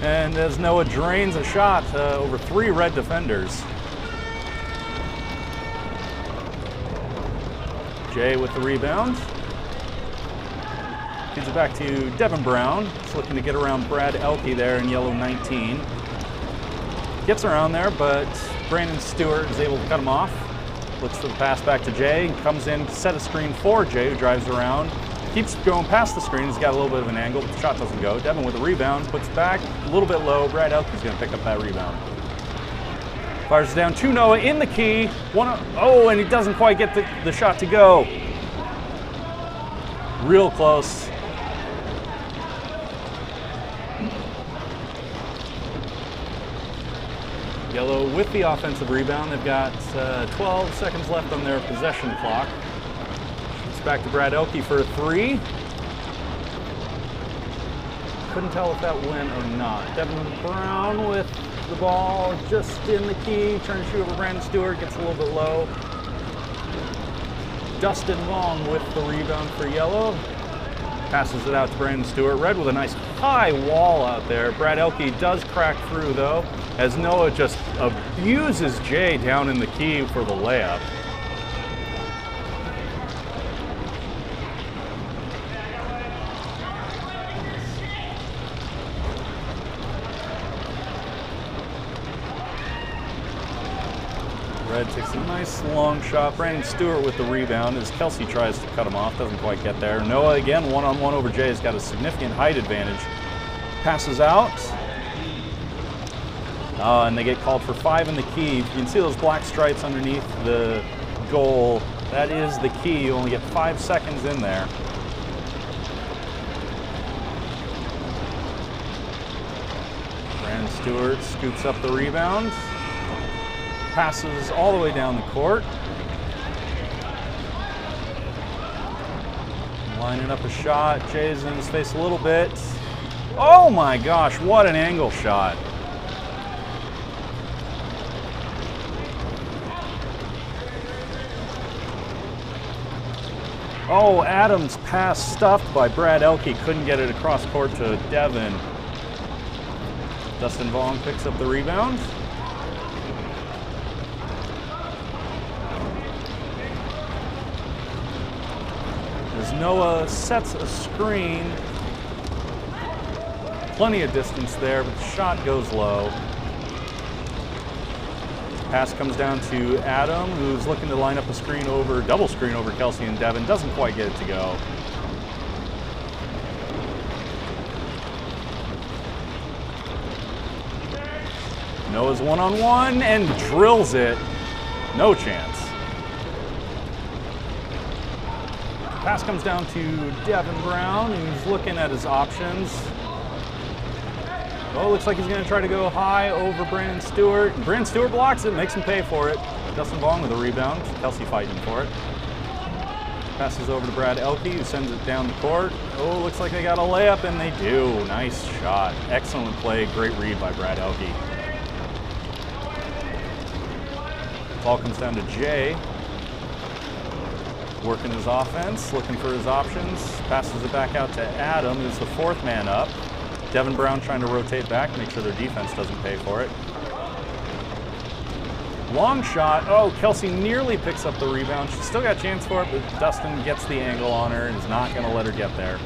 And as Noah drains a shot over 3 red defenders. Jay with the rebound. Gives it back to Devin Brown. He's looking to get around Brad Elke there in yellow 19. Gets around there, but Brandon Stewart is able to cut him off. Looks for the pass back to Jay. Comes in, set a screen for Jay, who drives around. Keeps going past the screen. He's got a little bit of an angle, but the shot doesn't go. Devin with the rebound, puts it back a little bit low. Brad Elke's going to pick up that rebound. Fires down to Noah in the key. Oh, and he doesn't quite get the shot to go. Real close. Yellow with the offensive rebound. They've got 12 seconds left on their possession clock. It's back to Brad Elke for a 3. Couldn't tell if that went or not. Devin Brown with the ball just in the key, trying to shoot over Brandon Stewart, gets a little bit low. Dustin Long with the rebound for yellow. Passes it out to Brandon Stewart. Red with a nice high wall out there. Brad Elke does crack through though, as Noah just abuses Jay down in the key for the layup. Red takes a nice long shot. Brandon Stewart with the rebound as Kelsey tries to cut him off. Doesn't quite get there. Noah again one-on-one over Jay. Has got a significant height advantage. Passes out. And they get called for 5 in the key. You can see those black stripes underneath the goal. That is the key. You only get 5 seconds in there. Brandon Stewart scoops up the rebound. Passes all the way down the court. Lining up a shot. Jay's in his face a little bit. Oh my gosh, what an angle shot. Oh, Adams' pass stuffed by Brad Elke. Couldn't get it across court to Devin. Dustin Vaughn picks up the rebound. As Noah sets a screen. Plenty of distance there, but the shot goes low. Pass comes down to Adam, who's looking to line up a screen over, double screen over Kelsey and Devin. Doesn't quite get it to go. Noah's one-on-one and drills it. No chance. Pass comes down to Devin Brown, who's looking at his options. Oh, looks like he's going to try to go high over Brandon Stewart. Brandon Stewart blocks it, makes him pay for it. Dustin Vaughn with a rebound. Kelsey fighting for it. Passes over to Brad Elke, who sends it down the court. Oh, looks like they got a layup, and they do. Nice shot. Excellent play. Great read by Brad Elke. Ball comes down to Jay. Working his offense, looking for his options. Passes it back out to Adam, who's the 4th man up. Devin Brown trying to rotate back, make sure their defense doesn't pay for it. Long shot. Oh, Kelsey nearly picks up the rebound. She's still got a chance for it, but Dustin gets the angle on her and is not going to let her get there.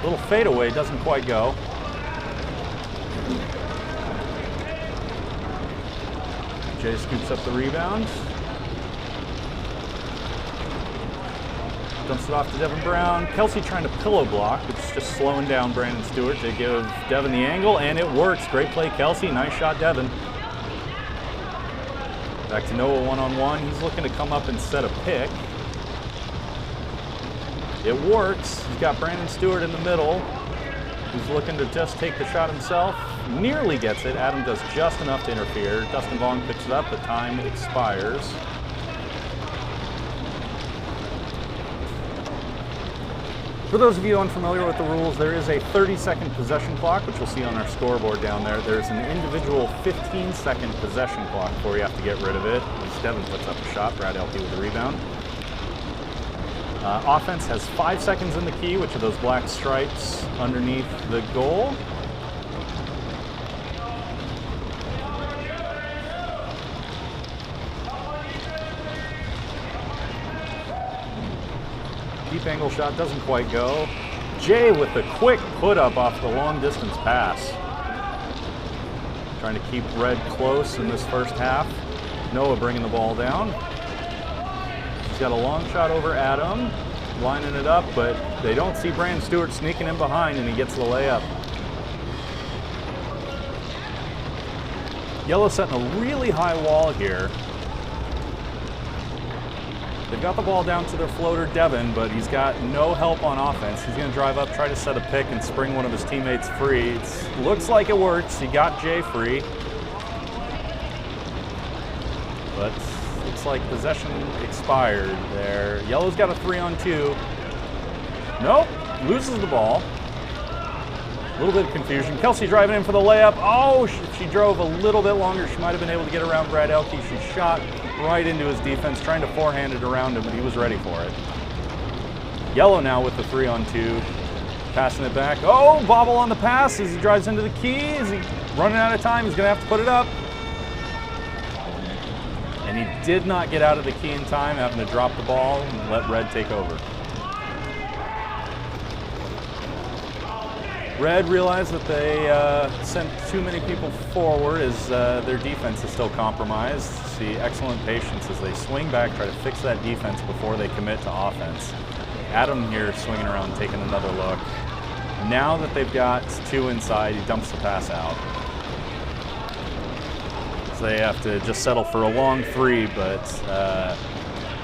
Little fadeaway, doesn't quite go. Jay scoops up the rebound. Dumps it off to Devin Brown. Kelsey trying to pillow block, which is just slowing down Brandon Stewart to give Devin the angle, and it works. Great play, Kelsey. Nice shot, Devin. Back to Noah one-on-one. He's looking to come up and set a pick. It works. He's got Brandon Stewart in the middle. He's looking to just take the shot himself. Nearly gets it. Adam does just enough to interfere. Dustin Vaughn picks it up. The time expires. For those of you unfamiliar with the rules, there is a 30-second possession clock, which you'll see on our scoreboard down there. There's an individual 15-second possession clock before you have to get rid of it. As Devin puts up a shot, Brad Elke with the rebound. Offense has 5 seconds in the key, which are those black stripes underneath the goal. Deep angle shot doesn't quite go. Jay with the quick put up off the long distance pass. Trying to keep Red close in this first half. Noah bringing the ball down. He's got a long shot over Adam, lining it up, but they don't see Brandon Stewart sneaking in behind, and he gets the layup. Yellow setting a really high wall here. They've got the ball down to their floater, Devin, but he's got no help on offense. He's going to drive up, try to set a pick, and spring one of his teammates free. It looks like it works. He got Jay free. But looks like possession expired there. Yellow's got a 3-on-2. Nope, loses the ball. A little bit of confusion. Kelsey driving in for the layup. Oh, she drove a little bit longer. She might have been able to get around Brad Elke. She shot right into his defense, trying to forehand it around him, but he was ready for it. Yellow now with the 3-on-2. Passing it back. Oh, bobble on the pass as he drives into the key. Is he running out of time? He's going to have to put it up. And he did not get out of the key in time, having to drop the ball and let Red take over. Red realized that they sent too many people forward as their defense is still compromised. See excellent patience as they swing back, try to fix that defense before they commit to offense. Adam here swinging around, taking another look. Now that they've got two inside, he dumps the pass out. So they have to just settle for a long three, but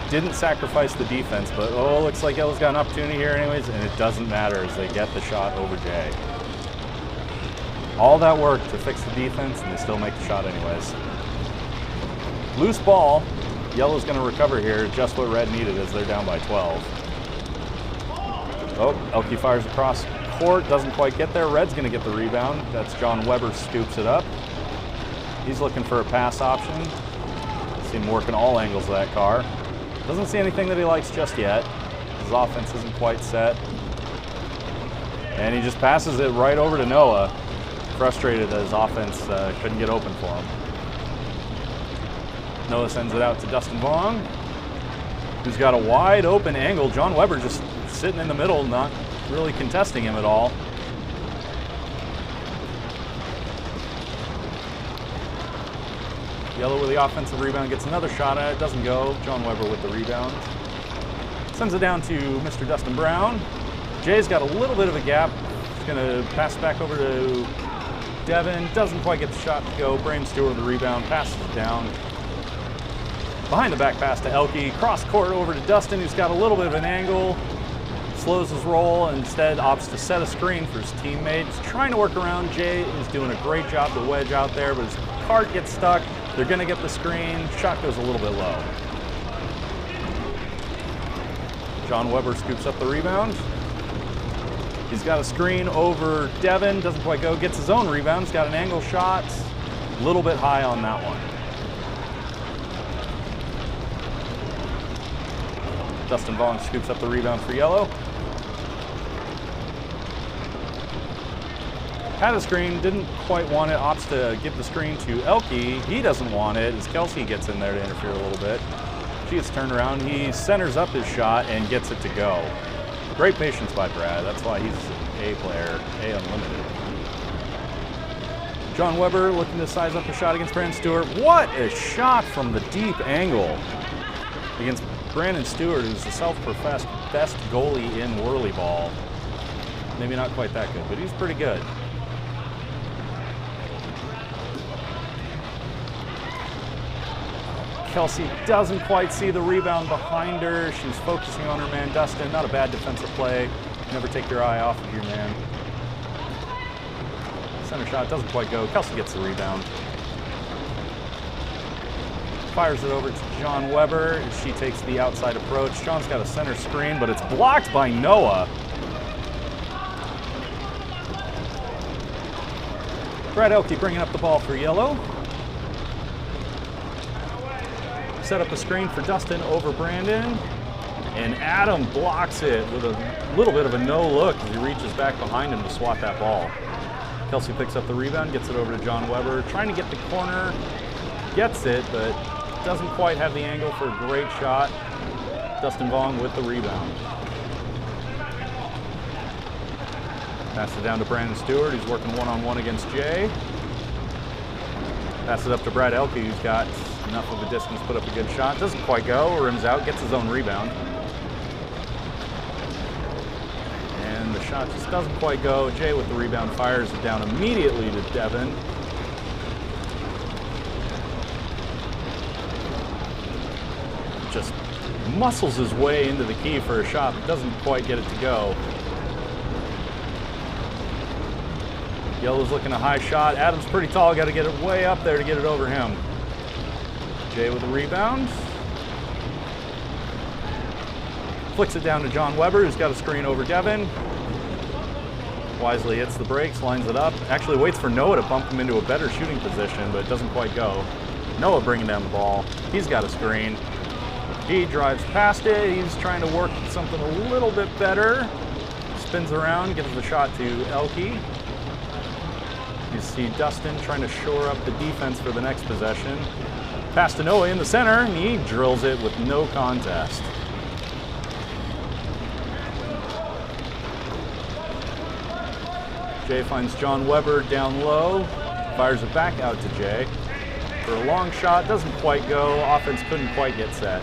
didn't sacrifice the defense. But oh, looks like Yellow's got an opportunity here anyways, and it doesn't matter as they get the shot over Jay. All that work to fix the defense, and they still make the shot anyways. Loose ball. Yellow's going to recover here, just what Red needed as they're down by 12. Oh, Elke fires across court, doesn't quite get there. Red's going to get the rebound. That's John Weber, scoops it up. He's looking for a pass option. See him working all angles of that car. Doesn't see anything that he likes just yet. His offense isn't quite set. And he just passes it right over to Noah. Frustrated that his offense couldn't get open for him. Noah sends it out to Dustin Vong, who's got a wide open angle. John Weber just sitting in the middle, not really contesting him at all. Yellow with the offensive rebound, gets another shot at it, doesn't go. John Weber with the rebound. Sends it down to Mr. Dustin Brown. Jay's got a little bit of a gap. He's gonna pass it back over to Devin. Doesn't quite get the shot to go. Brandon Stewart with the rebound, passes it down. Behind the back pass to Elke. Cross court over to Dustin, who's got a little bit of an angle. Slows his roll and instead opts to set a screen for his teammate. He's trying to work around. Jay is doing a great job to wedge out there, but his cart gets stuck. They're going to get the screen. Shot goes a little bit low. John Weber scoops up the rebound. He's got a screen over Devin. Doesn't quite go. Gets his own rebound. He's got an angle shot. A little bit high on that one. Dustin Vong scoops up the rebound for Yellow. Had a screen, didn't quite want it, opts to give the screen to Elke. He doesn't want it as Kelsey gets in there to interfere a little bit. She gets turned around, he centers up his shot and gets it to go. Great patience by Brad, that's why he's an A player, A unlimited. John Weber looking to size up the shot against Brandon Stewart. What a shot from the deep angle against Brandon Stewart, who's the self-professed best goalie in Whirlyball. Maybe not quite that good, but he's pretty good. Kelsey doesn't quite see the rebound behind her. She's focusing on her man, Dustin. Not a bad defensive play. Never take your eye off of your man. Center shot doesn't quite go. Kelsey gets the rebound. Fires it over to John Weber. She takes the outside approach. John's got a center screen, but it's blocked by Noah. Brad Elke bringing up the ball for yellow. Set up a screen for Dustin over Brandon. And Adam blocks it with a little bit of a no look as he reaches back behind him to swat that ball. Kelsey picks up the rebound, gets it over to John Weber, trying to get the corner, gets it, but doesn't quite have the angle for a great shot. Dustin Vong with the rebound. Pass it down to Brandon Stewart, who's working one-on-one against Jay. Pass it up to Brad Elke, who's got enough of a distance to put up a good shot. Doesn't quite go, rims out, gets his own rebound. And the shot just doesn't quite go. Jay with the rebound fires it down immediately to Devin. Just muscles his way into the key for a shot, but doesn't quite get it to go. Yellow's looking a high shot. Adam's pretty tall, got to get it way up there to get it over him. Jay with the rebound. Flicks it down to John Weber, who's got a screen over Devin. Wisely hits the brakes, lines it up. Actually waits for Noah to bump him into a better shooting position, but it doesn't quite go. Noah bringing down the ball. He's got a screen. He drives past it. He's trying to work something a little bit better. Spins around, gives the shot to Elke. You see Dustin trying to shore up the defense for the next possession. Pass to Noah in the center, and he drills it with no contest. Jay finds John Weber down low, fires it back out to Jay. For a long shot, doesn't quite go. Offense couldn't quite get set.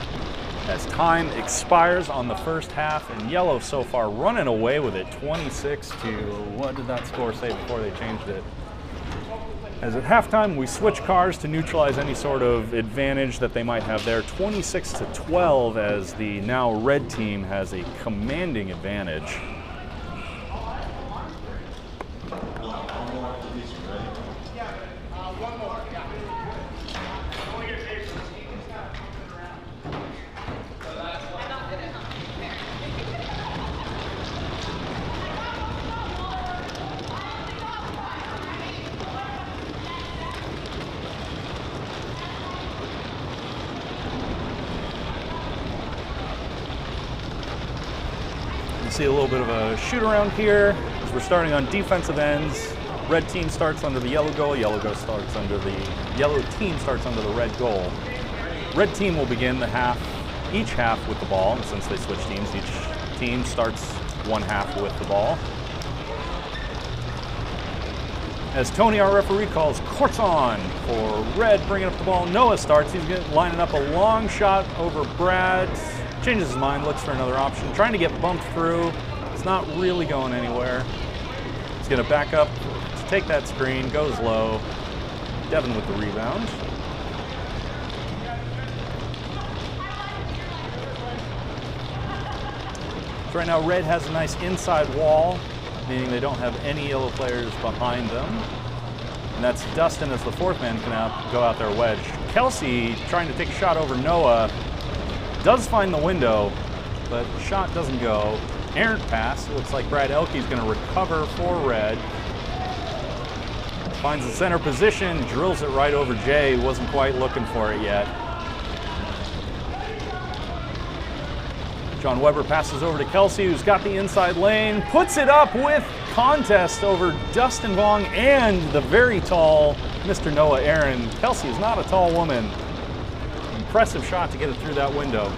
As time expires on the first half, and Yellow so far running away with it, 26 to, what did that score say before they changed it? As at halftime, we switch cars to neutralize any sort of advantage that they might have there. 26 to 12 as the now red team has a commanding advantage. See a little bit of a shoot around here as we're starting on defensive ends. Red team starts under the yellow goal. Yellow team starts under the red goal. Red team will begin the half, each half with the ball, and since they switch teams, each team starts one half with the ball. As Tony, our referee, calls courts on for red, bringing up the ball. Noah starts. He's lining up a long shot over Brad. Changes his mind, looks for another option, trying to get bumped through. It's not really going anywhere. He's going to back up to take that screen, goes low. Devin with the rebound. So right now, red has a nice inside wall, meaning they don't have any yellow players behind them. And that's Dustin as the fourth man can go out there wedge. Kelsey trying to take a shot over Noah. Does find the window, but the shot doesn't go. Errant pass. It looks like Brad Elke's going to recover for red. Finds the center position, drills it right over Jay. Wasn't quite looking for it yet. John Weber passes over to Kelsey, who's got the inside lane. Puts it up with contest over Dustin Vong and the very tall Mr. Noah Aaron. Kelsey is not a tall woman. Impressive shot to get it through that window.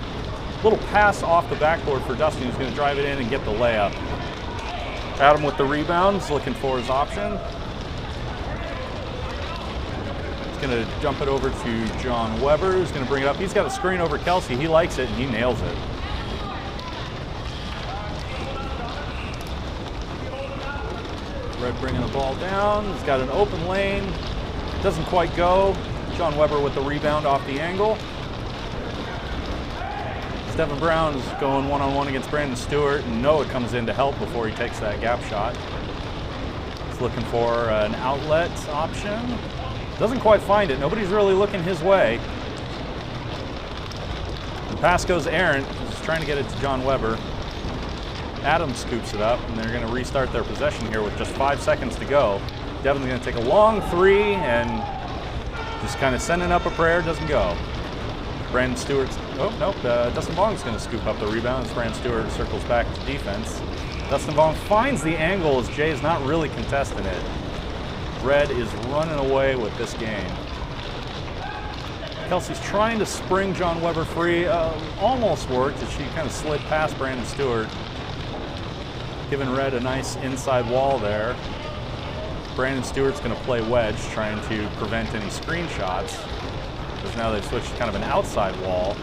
Little pass off the backboard for Dustin, who's going to drive it in and get the layup. Adam with the rebounds, looking for his option. He's going to jump it over to John Weber, who's going to bring it up. He's got a screen over Kelsey. He likes it, and he nails it. Red bringing the ball down. He's got an open lane. Doesn't quite go. John Weber with the rebound off the angle. Stephen Brown is going one-on-one against Brandon Stewart, and Noah comes in to help before he takes that gap shot. He's looking for an outlet option. Doesn't quite find it. Nobody's really looking his way. The pass goes errant. He's trying to get it to John Weber. Adam scoops it up, and they're going to restart their possession here with just 5 seconds to go. Devin's going to take a long three and just kind of sending up a prayer, doesn't go. Brandon Stewart's, oh, nope, Dustin Vong's going to scoop up the rebound as Brandon Stewart circles back to defense. Dustin Vong finds the angle as Jay is not really contesting it. Red is running away with this game. Kelsey's trying to spring John Weber free. Almost worked as she kind of slid past Brandon Stewart, giving Red a nice inside wall there. Brandon Stewart's going to play wedge, trying to prevent any screen shots, because now they've switched to kind of an outside wall.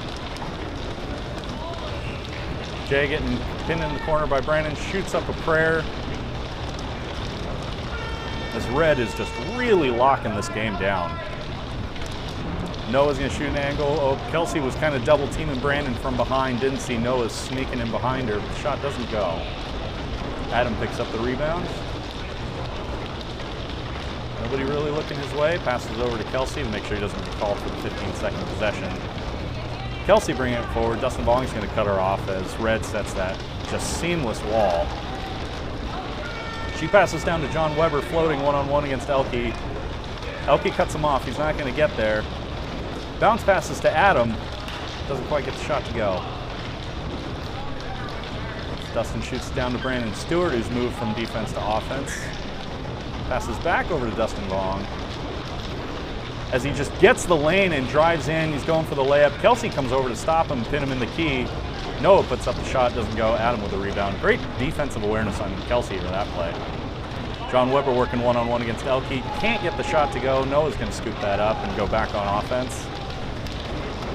Jay getting pinned in the corner by Brandon, shoots up a prayer. As Red is just really locking this game down. Noah's going to shoot an angle. Oh, Kelsey was kind of double teaming Brandon from behind. Didn't see Noah sneaking in behind her, but the shot doesn't go. Adam picks up the rebound. Nobody really looking his way. Passes over to Kelsey to make sure he doesn't get called for the 15-second possession. Kelsey bringing it forward. Dustin Vong's going to cut her off as Red sets that just seamless wall. She passes down to John Weber, floating one-on-one against Elke. Elke cuts him off. He's not going to get there. Bounce passes to Adam. Doesn't quite get the shot to go. Dustin shoots down to Brandon Stewart, who's moved from defense to offense. Passes back over to Dustin Vong. As he just gets the lane and drives in, he's going for the layup. Kelsey comes over to stop him, pin him in the key. Noah puts up the shot, doesn't go. Adam with the rebound. Great defensive awareness on Kelsey for that play. John Weber working one-on-one against Elke. Can't get the shot to go. Noah's going to scoop that up and go back on offense.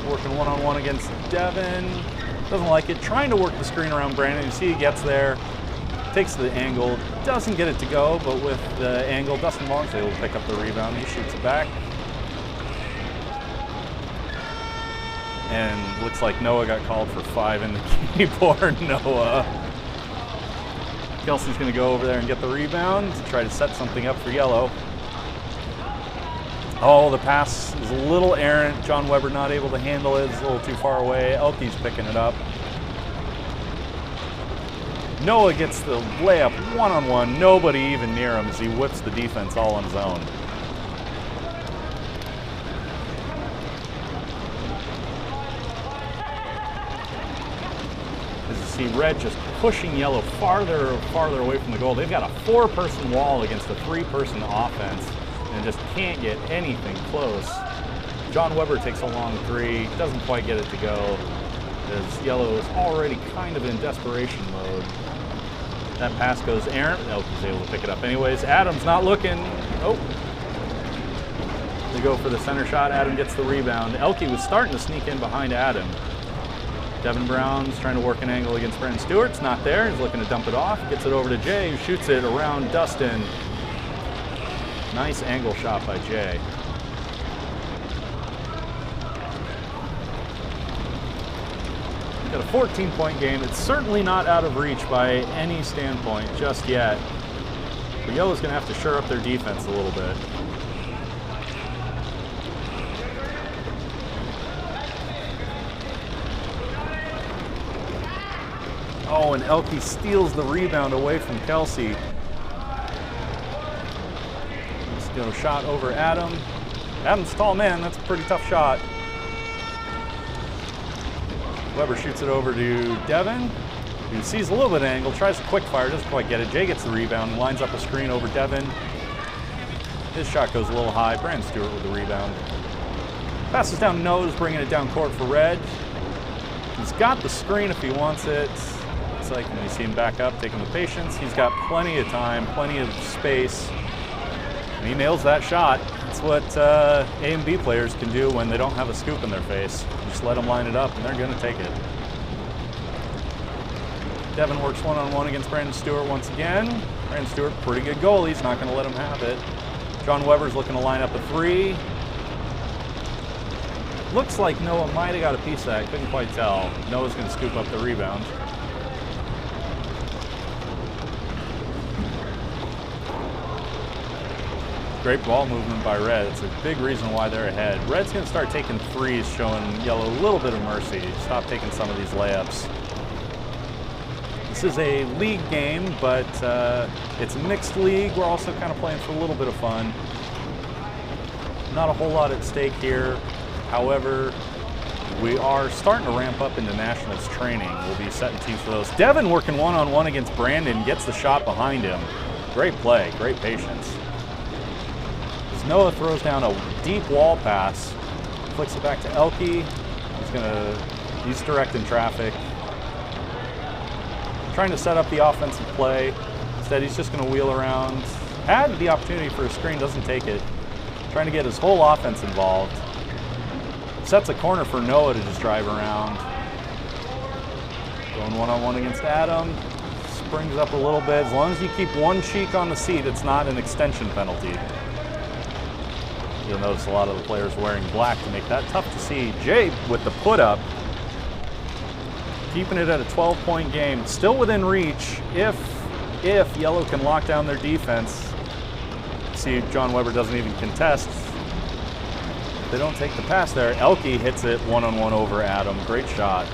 Working one-on-one against Devin. Doesn't like it. Trying to work the screen around Brandon. You see he gets there. Takes the angle. Doesn't get it to go, but with the angle, Dustin Vong's able to pick up the rebound. He shoots it back. And looks like Noah got called for 5 in the keyboard. Noah. Kelsey's going to go over there and get the rebound to try to set something up for yellow. Oh, the pass is a little errant. John Weber not able to handle it. It's a little too far away. Elke's picking it up. Noah gets the layup one-on-one. Nobody even near him as he whips the defense all on his own. As you see Red just pushing yellow farther away from the goal. They've got a 4-person wall against a 3-person offense and just can't get anything close. John Weber takes a long three, doesn't quite get it to go, as yellow is already kind of in desperation mode. That pass goes errant. Elke's able to pick it up anyways. Adam's not looking. Oh. They go for the center shot. Adam gets the rebound. Elke was starting to sneak in behind Adam. Devin Brown's trying to work an angle against Brandon Stewart. It's not there. He's looking to dump it off. Gets it over to Jay, who shoots it around Dustin. Nice angle shot by Jay. Got a 14-point game. It's certainly not out of reach by any standpoint just yet. But yellow's going to have to shore up their defense a little bit. Oh, and Elke steals the rebound away from Kelsey. Let's go shot over Adam. Adam's a tall man. That's a pretty tough shot. Weber shoots it over to Devin, who sees a little bit of angle, tries to quick fire, doesn't quite get it. Jay gets the rebound, lines up a screen over Devin. His shot goes a little high. Brandon Stewart with the rebound. Passes down Nose, bringing it down court for Red. He's got the screen if he wants it. It's like when you see him back up, taking the patience. He's got plenty of time, plenty of space. And he nails that shot. That's what A and B players can do when they don't have a scoop in their face. Just let them line it up and they're going to take it. Devin works one-on-one against Brandon Stewart once again. Brandon Stewart, pretty good goalie. He's not going to let him have it. John Weber's looking to line up a 3. Looks like Noah might have got a piece of that. Couldn't quite tell. Noah's going to scoop up the rebound. Great ball movement by Red. It's a big reason why they're ahead. Red's going to start taking threes, showing yellow a little bit of mercy. Stop taking some of these layups. This is a league game, but it's a mixed league. We're also kind of playing for a little bit of fun. Not a whole lot at stake here. However, we are starting to ramp up into nationals training. We'll be setting teams for those. Devin working one-on-one against Brandon, gets the shot behind him. Great play, great patience. As Noah throws down a deep wall pass, flicks it back to Elke. He's directing traffic. Trying to set up the offensive play. Instead, he's just going to wheel around. Had the opportunity for a screen, doesn't take it. Trying to get his whole offense involved. Sets a corner for Noah to just drive around. Going one-on-one against Adam. Springs up a little bit. As long as you keep one cheek on the seat, it's not an extension penalty. You'll notice a lot of the players wearing black to make that tough to see. Jay with the put-up. Keeping it at a 12-point game. Still within reach if Yellow can lock down their defense. See, John Weber doesn't even contest. They don't take the pass there. Elke hits it one-on-one over Adam. Great shot.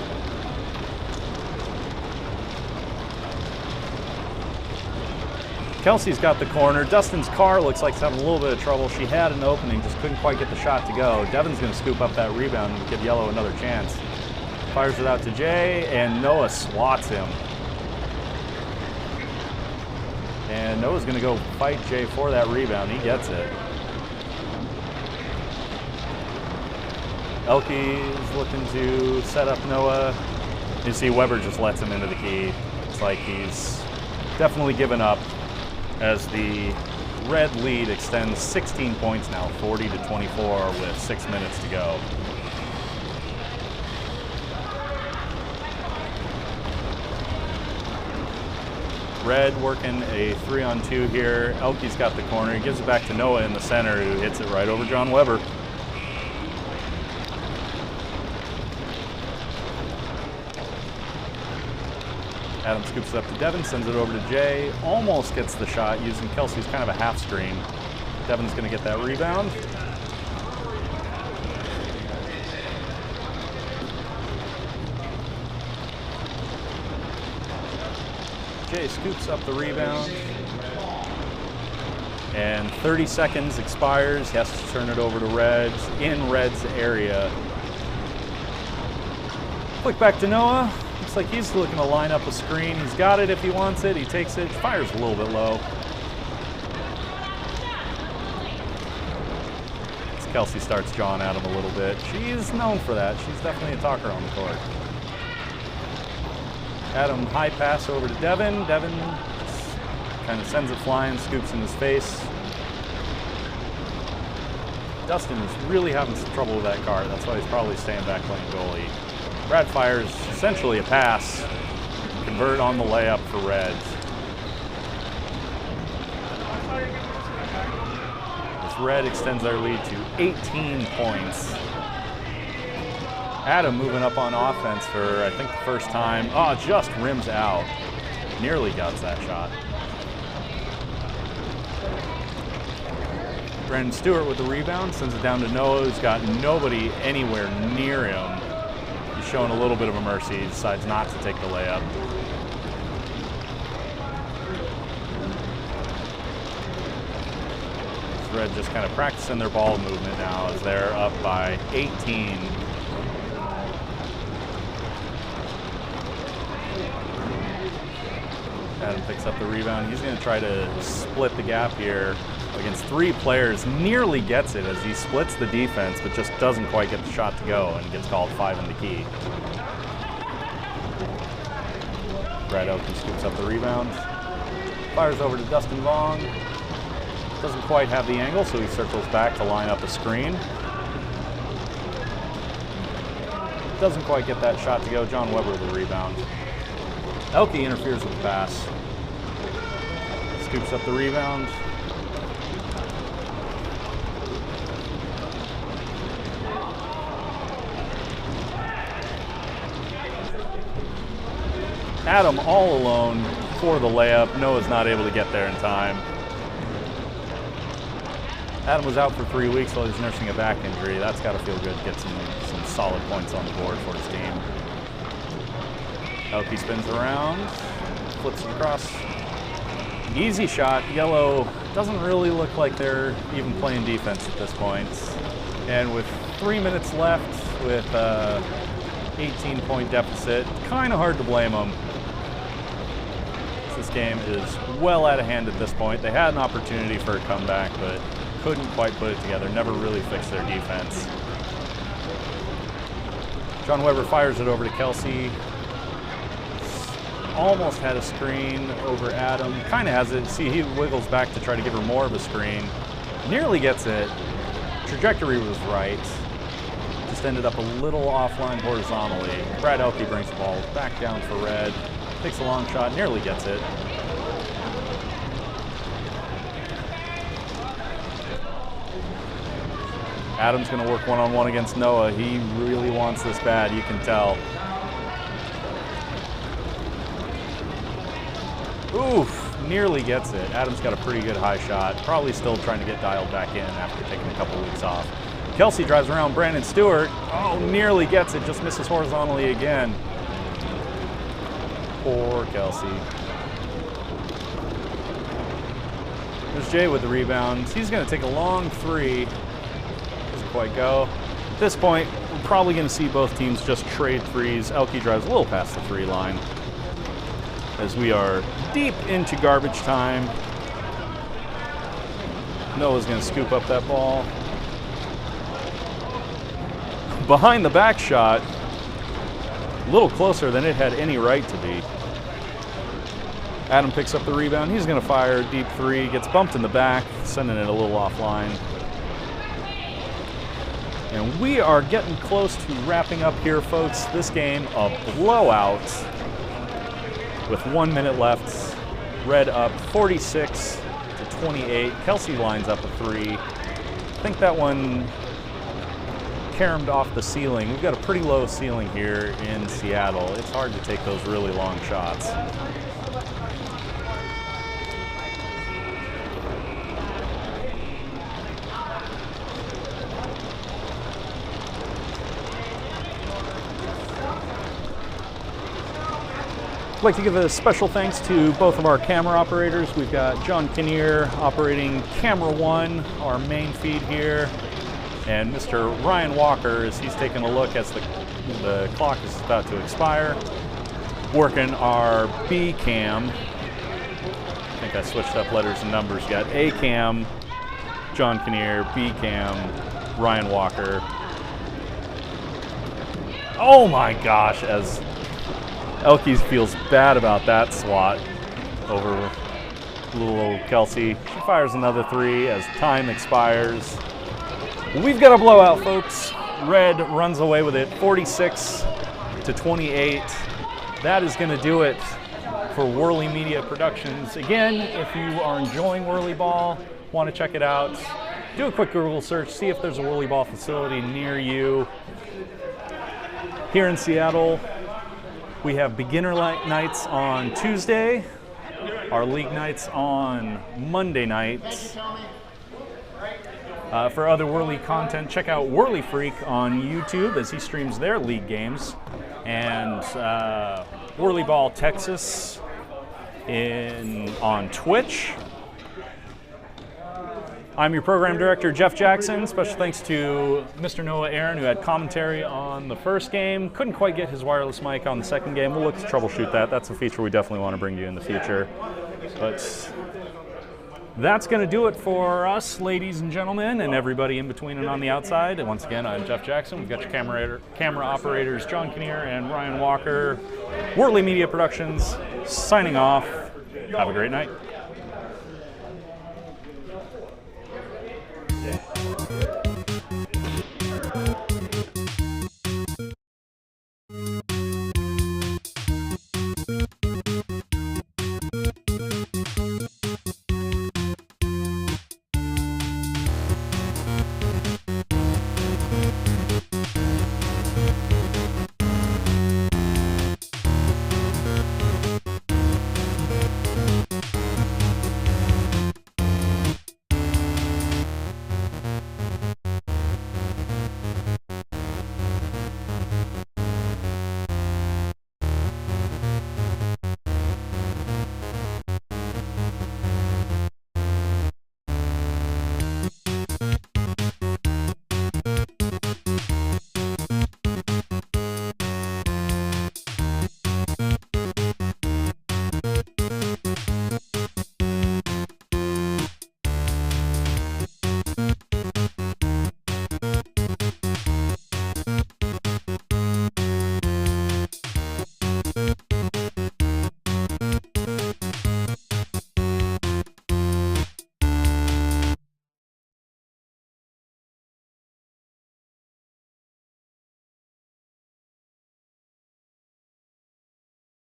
Kelsey's got the corner. Dustin's car looks like it's having a little bit of trouble. She had an opening, just couldn't quite get the shot to go. Devin's going to scoop up that rebound and give Yellow another chance. Fires it out to Jay, and Noah swats him. And Noah's going to go fight Jay for that rebound. He gets it. Elke is looking to set up Noah. You see Weber just lets him into the key. It's like he's definitely given up as the red lead extends 16 points now, 40-24 with 6 minutes to go. Red working a 3-on-2 here. Elke's got the corner. He gives it back to Noah in the center, who hits it right over John Weber. Adam scoops it up to Devin, sends it over to Jay. Almost gets the shot using Kelsey's kind of a half screen. Devin's going to get that rebound. Jay scoops up the rebound. And 30 seconds expires. He has to turn it over to Reds in Red's area. Flick back to Noah. Looks like he's looking to line up a screen. He's got it if he wants it. He takes it. Fires a little bit low. As Kelsey starts jawing at him a little bit. She's known for that. She's definitely a talker on the court. Adam high pass over to Devin. Devin kind of sends it flying, scoops in his face. Dustin is really having some trouble with that card. That's why he's probably staying back playing goalie. Brad fires essentially a pass. Convert on the layup for Reds. This Red extends their lead to 18 points. Adam moving up on offense for, I think, the first time. Oh, just rims out. Nearly guts that shot. Brandon Stewart with the rebound, sends it down to Noah, who's got nobody anywhere near him. He's showing a little bit of a mercy. He decides not to take the layup. Red just kind of practicing their ball movement now as they're up by 18. Adam picks up the rebound. He's going to try to split the gap here against three players. Nearly gets it as he splits the defense, but just doesn't quite get the shot to go and gets called 5 in the key. Brad Elke scoops up the rebound. Fires over to Dustin Long. Doesn't quite have the angle, so he circles back to line up a screen. Doesn't quite get that shot to go. John Weber with the rebound. Elke interferes with the pass. Scoops up the rebound. Adam all alone for the layup. Noah's not able to get there in time. Adam was out for 3 weeks while he's nursing a back injury. That's got to feel good to get some solid points on the board for his team. Elke spins around, flips it across. Easy shot. Yellow doesn't really look like they're even playing defense at this point. And with 3 minutes left, with 18-point deficit, kind of hard to blame them. This game is well out of hand at this point. They had an opportunity for a comeback, but couldn't quite put it together. Never really fixed their defense. John Weber fires it over to Kelsey. Almost had a screen over Adam. Kind of has it. See, he wiggles back to try to give her more of a screen. Nearly gets it. Trajectory was right. Just ended up a little offline horizontally. Brad Elke brings the ball back down for red. Takes a long shot, nearly gets it. Adam's going to work one-on-one against Noah. He really wants this bad, you can tell. Oof, nearly gets it. Adam's got a pretty good high shot. Probably still trying to get dialed back in after taking a couple weeks off. Kelsey drives around Brandon Stewart. Oh, nearly gets it, just misses horizontally again. Poor Kelsey. There's Jay with the rebound. He's going to take a long three. Doesn't quite go. At this point, we're probably going to see both teams just trade threes. Elke drives a little past the three line as we are deep into garbage time. Noah's going to scoop up that ball. Behind the back shot, a little closer than it had any right to be. Adam picks up the rebound. He's going to fire a deep three. Gets bumped in the back, sending it a little offline. And we are getting close to wrapping up here, folks. This game, a blowout with 1 minute left. Red up 46-28. Kelsey lines up a three. I think that one caromed off the ceiling. We've got a pretty low ceiling here in Seattle. It's hard to take those really long shots. I'd like to give a special thanks to both of our camera operators. We've got John Kinnear operating camera 1, our main feed here, and Mr. Ryan Walker as he's taking a look as the clock is about to expire, working our B cam. I think I switched up letters and numbers. Got A cam, John Kinnear, B cam, Ryan Walker. Oh my gosh, as Elke feels bad about that swat over little old Kelsey. She fires another three as time expires. We've got a blowout, folks. Red runs away with it, 46-28. That is going to do it for Whirly Media Productions. Again, if you are enjoying Whirlyball, want to check it out, do a quick Google search, see if there's a Whirlyball facility near you. Here in Seattle, we have beginner nights on Tuesday, our league nights on Monday nights. For other Whirly content, check out Whirly Freak on YouTube as he streams their league games, and Whirlyball Texas on Twitch. I'm your program director, Jeff Jackson. Special thanks to Mr. Noah Aaron, who had commentary on the first game. Couldn't quite get his wireless mic on the second game. We'll look to troubleshoot that. That's a feature we definitely want to bring you in the future. But that's going to do it for us, ladies and gentlemen, and everybody in between and on the outside. And once again, I'm Jeff Jackson. We've got your camera operators, John Kinnear and Ryan Walker. Whirly Media Productions, signing off. Have a great night.